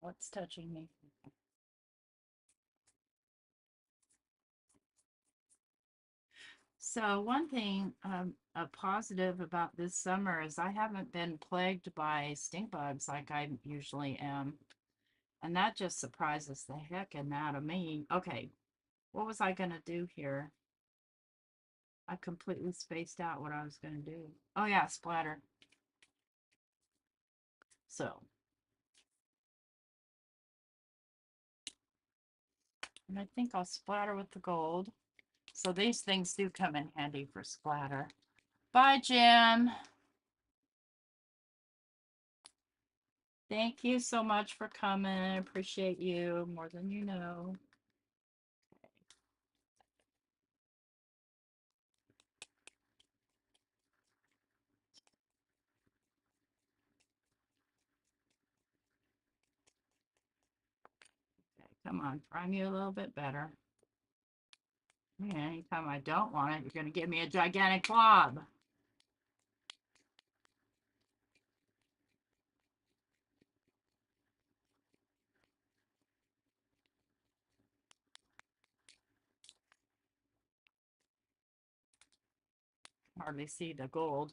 What's touching me? So one thing, a positive about this summer is I haven't been plagued by stink bugs like I usually am. And that just surprises the heck out of me. Okay, what was I gonna do here? I completely spaced out what I was gonna do. Oh yeah, splatter. So, and I think I'll splatter with the gold. So these things do come in handy for splatter. Bye, Jim. Thank you so much for coming. I appreciate you more than you know. Okay, come on, prime you a little bit better. Yeah, anytime I don't want it, you're going to give me a gigantic blob. Hardly see the gold.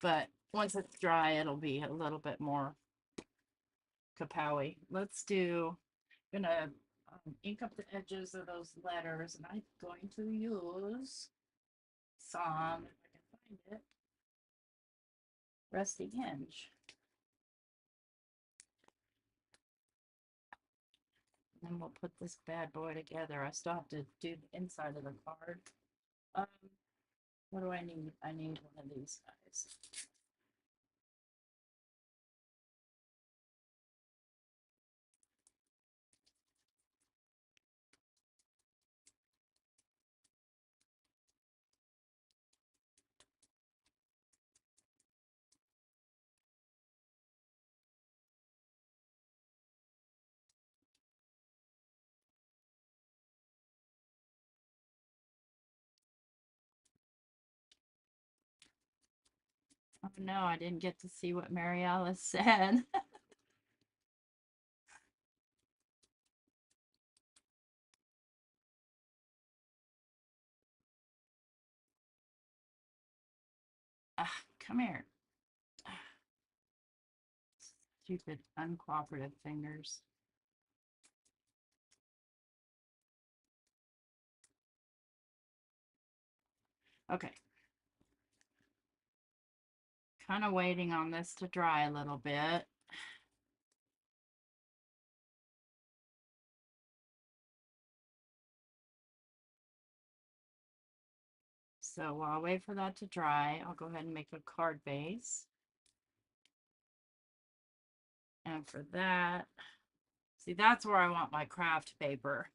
But once it's dry, it'll be a little bit more kapowy. Let's do, gonna ink up the edges of those letters, and I'm going to use some, if I can find it, Rusty Hinge. And then we'll put this bad boy together. I still have to do the inside of the card. Um, what do I need? I need one of these guys. Oh no, I didn't get to see what Mary Alice said. Come here. Stupid uncooperative fingers. Okay. Kind of waiting on this to dry a little bit. So while I wait for that to dry, I'll go ahead and make a card base. And for that, see, that's where I want my craft paper.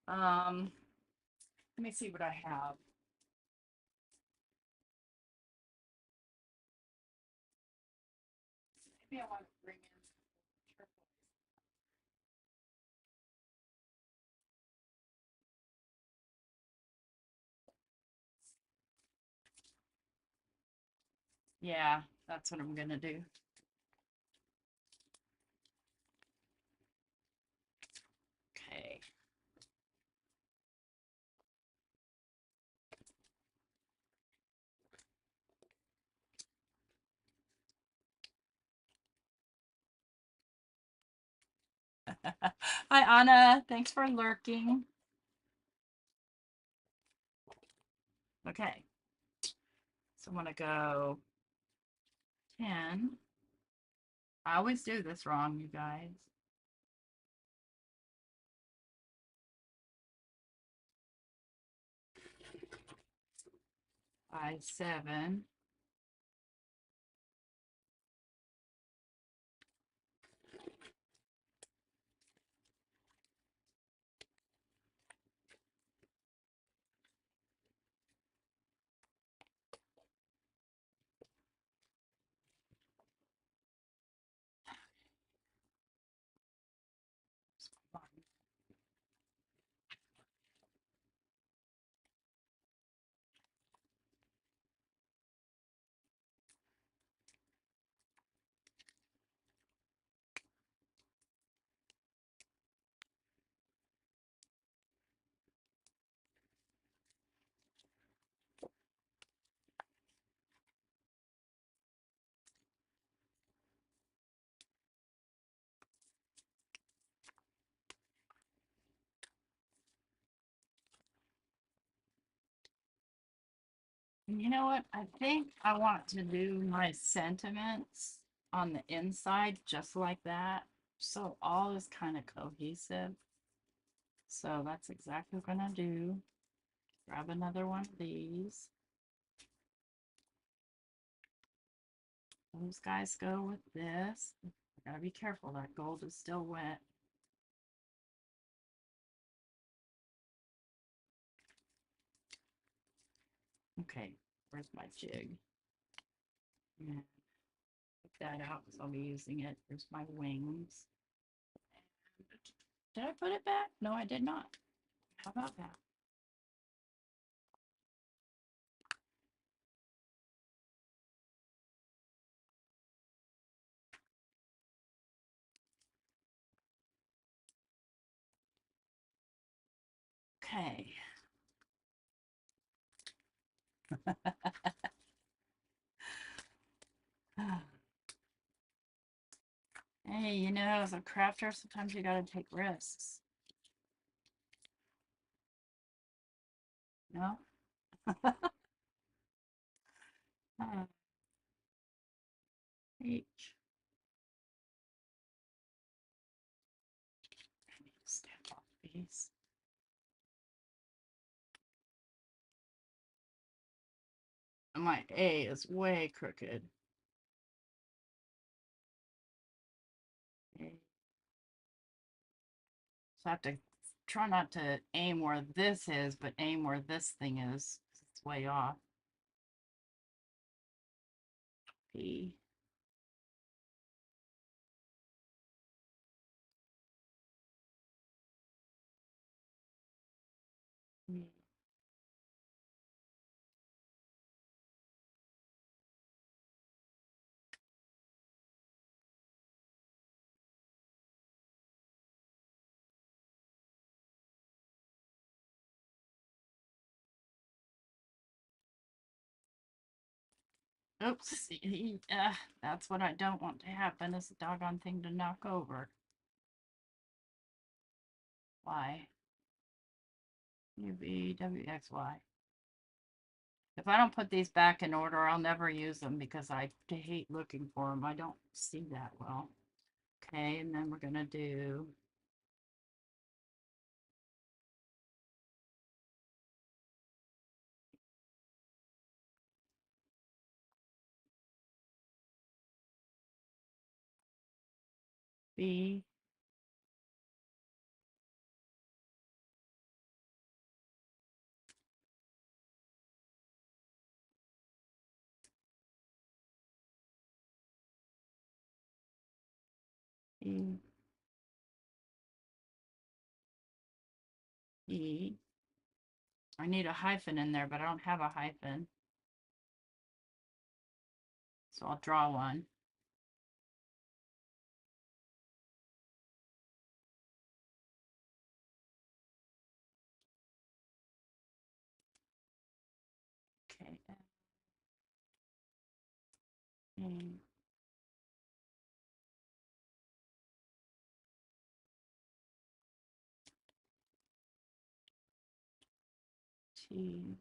Let me see what I have. Maybe I want to bring in turquoise. Yeah, that's what I'm gonna do. Okay. Hi, Anna. Thanks for lurking. Okay, so I'm gonna go 10. I always do this wrong, you guys. 5, 7. And you know what? I think I want to do my sentiments on the inside just like that. So all is kind of cohesive. So that's exactly what I'm gonna do. Grab another one of these. Those guys go with this. I gotta be careful, that gold is still wet. Okay, where's my jig? Yeah, take that out because I'll be using it. Here's my wings. Did I put it back? No, I did not. How about that? Okay. Hey, you know, as a crafter, sometimes you gotta take risks. No? Uh, H. I need to stamp off these. And my A is way crooked. A. So I have to try not to aim where this is, but aim where this thing is. It's way off. P. E. Oops. That's what I don't want to happen, is a doggone thing to knock over. Y. UV, WXY. If I don't put these back in order, I'll never use them because I hate looking for them. I don't see that well. Okay, and then we're gonna do B, E, E. I need a hyphen in there, but I don't have a hyphen. So I'll draw one. Okay. T.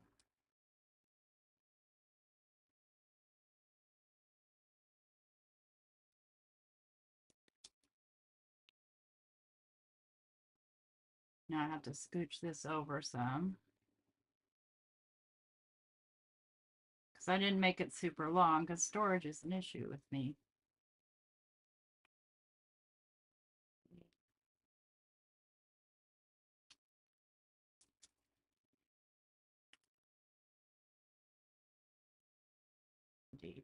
Now I have to scooch this over some because I didn't make it super long because storage is an issue with me. D.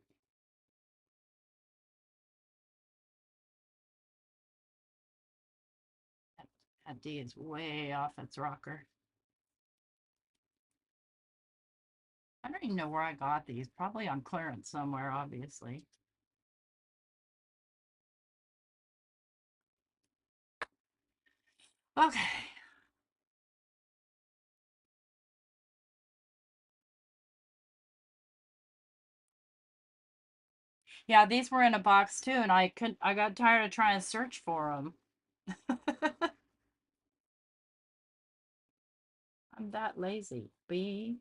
That D is way off its rocker. I don't even know where I got these. Probably on clearance somewhere, obviously. Okay. Yeah, these were in a box too, and I got tired of trying to search for them. I'm that lazy. B.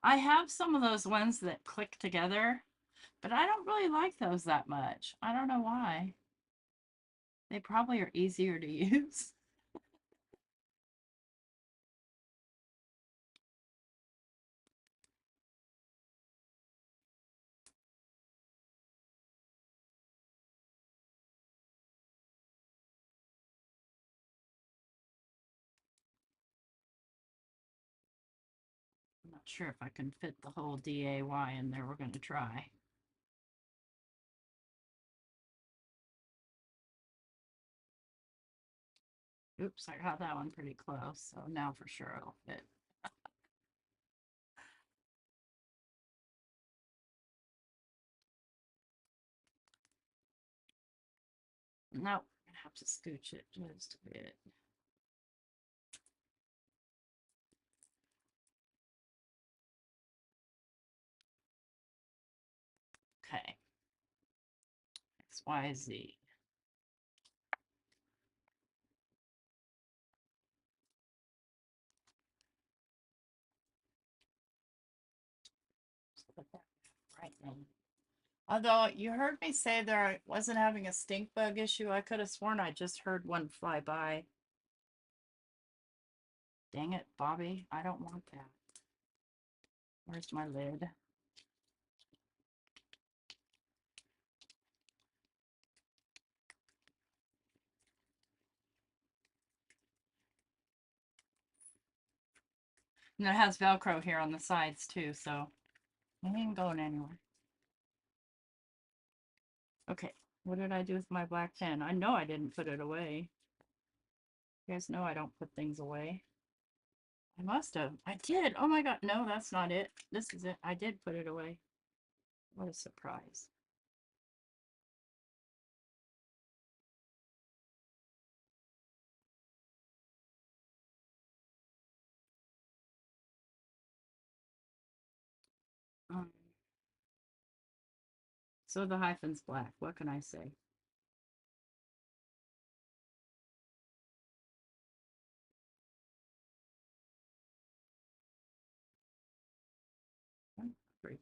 I have some of those ones that click together, but I don't really like those that much. I don't know why. They probably are easier to use. I'm not sure if I can fit the whole DAY in there. We're going to try. Oops, I got that one pretty close, so now for sure it'll fit. Nope, I have to scooch it just a bit. Okay. X, Y, Z. Right then. Although you heard me say there I wasn't having a stink bug issue, I could have sworn I just heard one fly by. Dang it, Bobby, I don't want that. Where's my lid? And it has Velcro here on the sides too, so it ain't going anywhere. Okay, what did I do with my black pen? I know I didn't put it away. You guys know I don't put things away. I must have. I did. Oh my god. No, that's not it. This is it. I did put it away. What a surprise. Um, so the hyphen's black. What can I say? Great.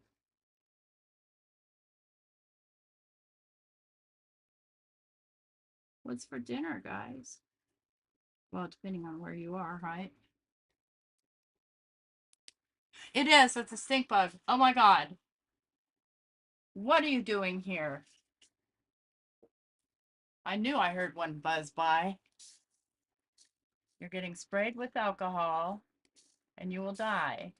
What's for dinner, guys? Well, depending on where you are, right? It is. It's a stink bug. Oh my god. What are you doing here? I knew I heard one buzz by. You're getting sprayed with alcohol and you will die.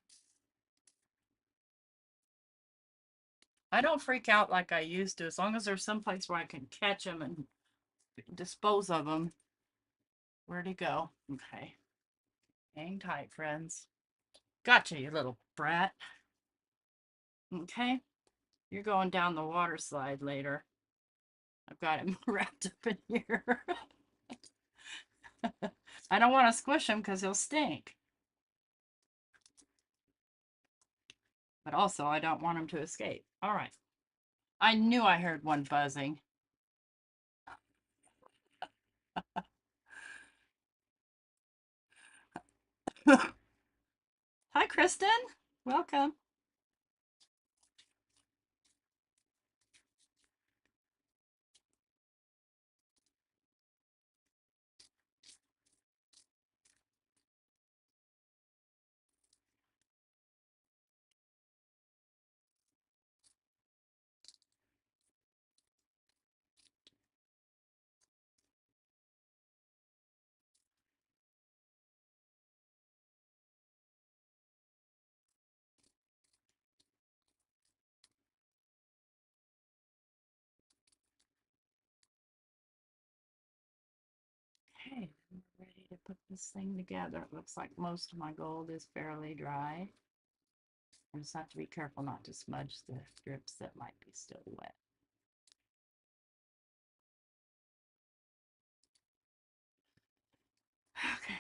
I don't freak out like I used to, as long as there's some place where I can catch them and dispose of them. Where'd he go? Okay. Hang tight, friends. Gotcha, you little brat. Okay. You're going down the water slide later. I've got him wrapped up in here. I don't want to squish him because he'll stink. But also, I don't want him to escape. All right. I knew I heard one buzzing. Hi, Kristen. Welcome. Okay, I'm ready to put this thing together. It looks like most of my gold is fairly dry. I just have to be careful not to smudge the strips that might be still wet. Okay.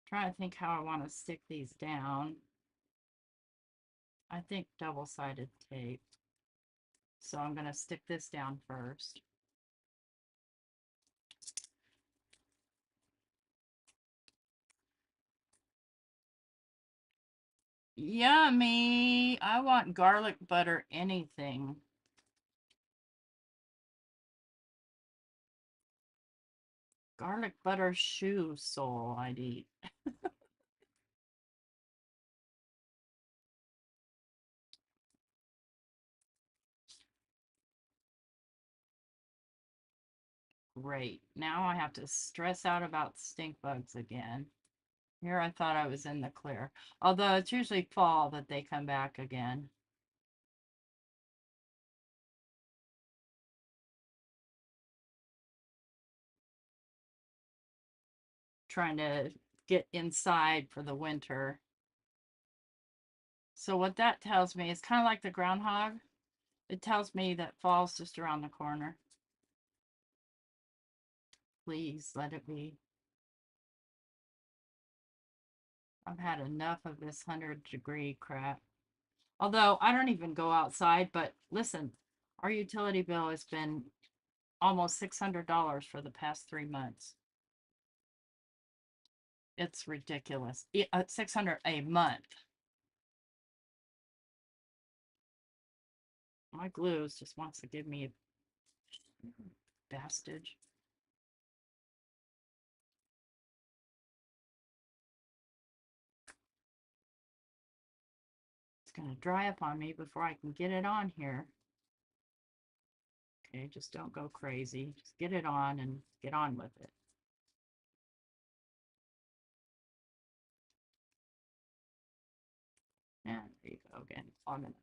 Trying to think how I want to stick these down. I think double-sided tape. So I'm going to stick this down first. Yummy! I want garlic butter anything. Garlic butter shoe sole I'd eat. Great. Now I have to stress out about stink bugs again. Here I thought I was in the clear. Although it's usually fall that they come back again. Trying to get inside for the winter. So what that tells me is kind of like the groundhog. It tells me that fall's just around the corner. Please let it be. I've had enough of this 100-degree crap. Although I don't even go outside, but listen, our utility bill has been almost $600 for the past 3 months. It's ridiculous. 600 a month. My glues just wants to give me a bastage. It's going to dry up on me before I can get it on here. Okay, just don't go crazy. Just get it on and get on with it. Yeah, there you go again. On minute.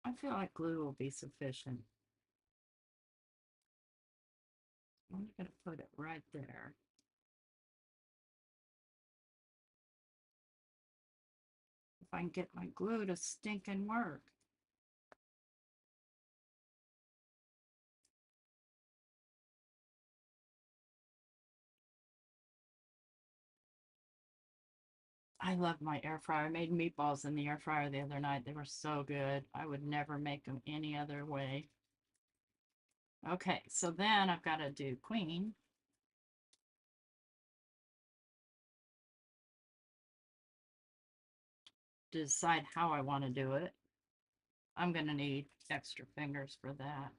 I feel like glue will be sufficient. I'm going to put it right there. If I can get my glue to stink and work. I love my air fryer. I made meatballs in the air fryer the other night. They were so good. I would never make them any other way. Okay, so then I've got to do queen. To decide how I want to do it. I'm going to need extra fingers for that.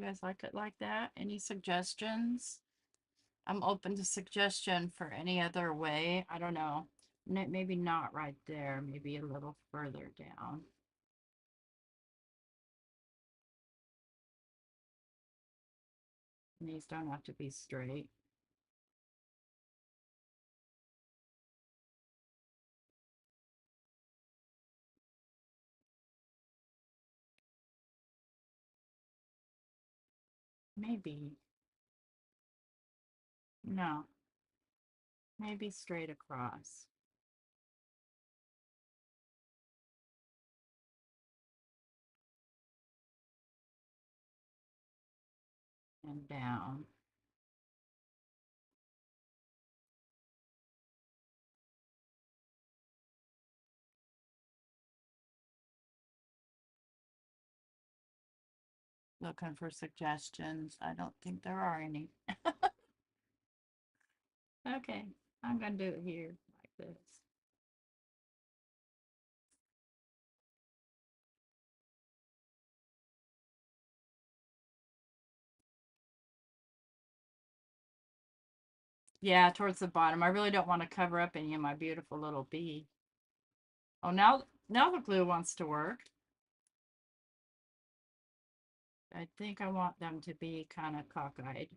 You guys like it like that? Any suggestions? I'm open to suggestion for any other way. I don't know. Maybe not right there. Maybe a little further down. And these don't have to be straight. Maybe. No. Maybe straight across and down. Looking for suggestions. I don't think there are any. Okay, I'm gonna do it here like this. Yeah, towards the bottom. I really don't want to cover up any of my beautiful little bee. Oh, now the glue wants to work. I think I want them to be kind of cockeyed.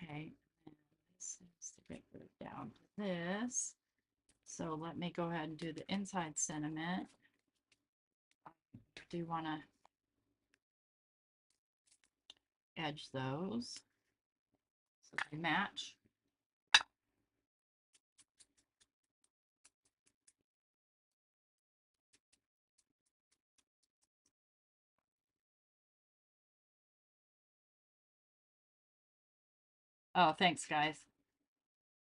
Okay, and this is to get glued down to this. So let me go ahead and do the inside sentiment. I do want to edge those so they match. Oh, thanks, guys.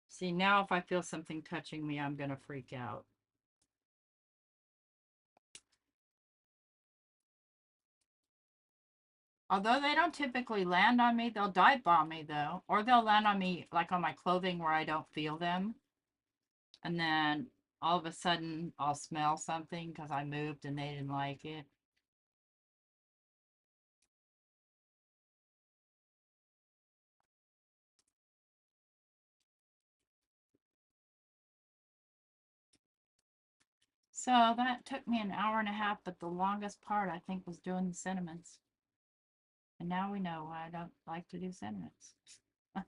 See, now if I feel something touching me, I'm going to freak out. Although they don't typically land on me, they'll dive bomb me though. Or they'll land on me like on my clothing where I don't feel them. And then all of a sudden I'll smell something because I moved and they didn't like it. So that took me an hour and a half, but the longest part I think was doing the sentiments. And now we know why I don't like to do sentiments. Okay,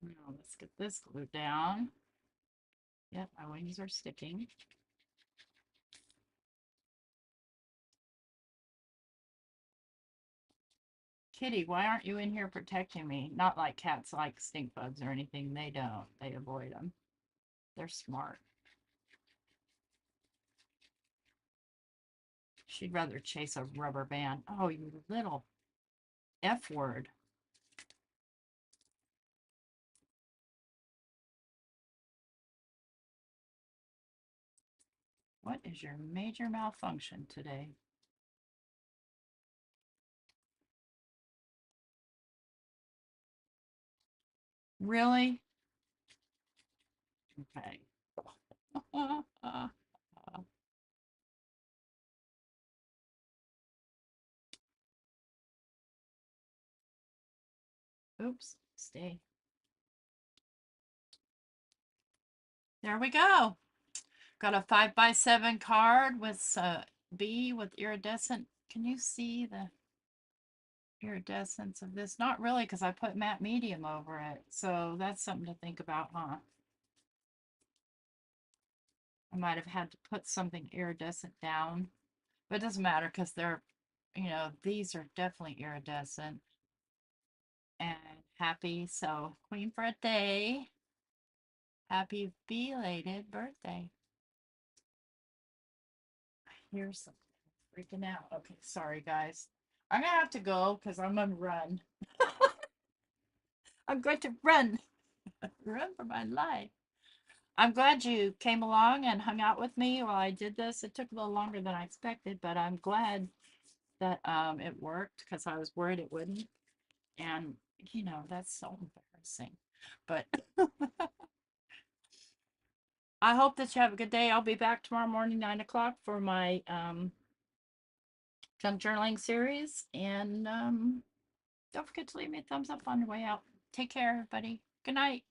now let's get this glued down. Yep, my wings are sticking. Kitty, why aren't you in here protecting me? Not like cats like stink bugs or anything. They don't. They avoid them. They're smart. She'd rather chase a rubber band. Oh, you little F word. What is your major malfunction today? Really? Okay. Oops. Stay. There we go. Got a 5x7 card with a bee with iridescent. Can you see the iridescence of this? Not really, because I put matte medium over it. So that's something to think about, huh? I might have had to put something iridescent down. But it doesn't matter because they're, these are definitely iridescent. And happy, so Queen for a day. Happy belated birthday. hear something freaking out. Okay, sorry guys. I'm gonna have to go because I'm gonna run. I'm going to run. Run for my life. I'm glad you came along and hung out with me while I did this. It took a little longer than I expected, but I'm glad that it worked because I was worried it wouldn't. And that's so embarrassing. But I hope that you have a good day. I'll be back tomorrow morning, 9 o'clock, for my junk journaling series. And don't forget to leave me a thumbs up on the way out. Take care, everybody. Good night.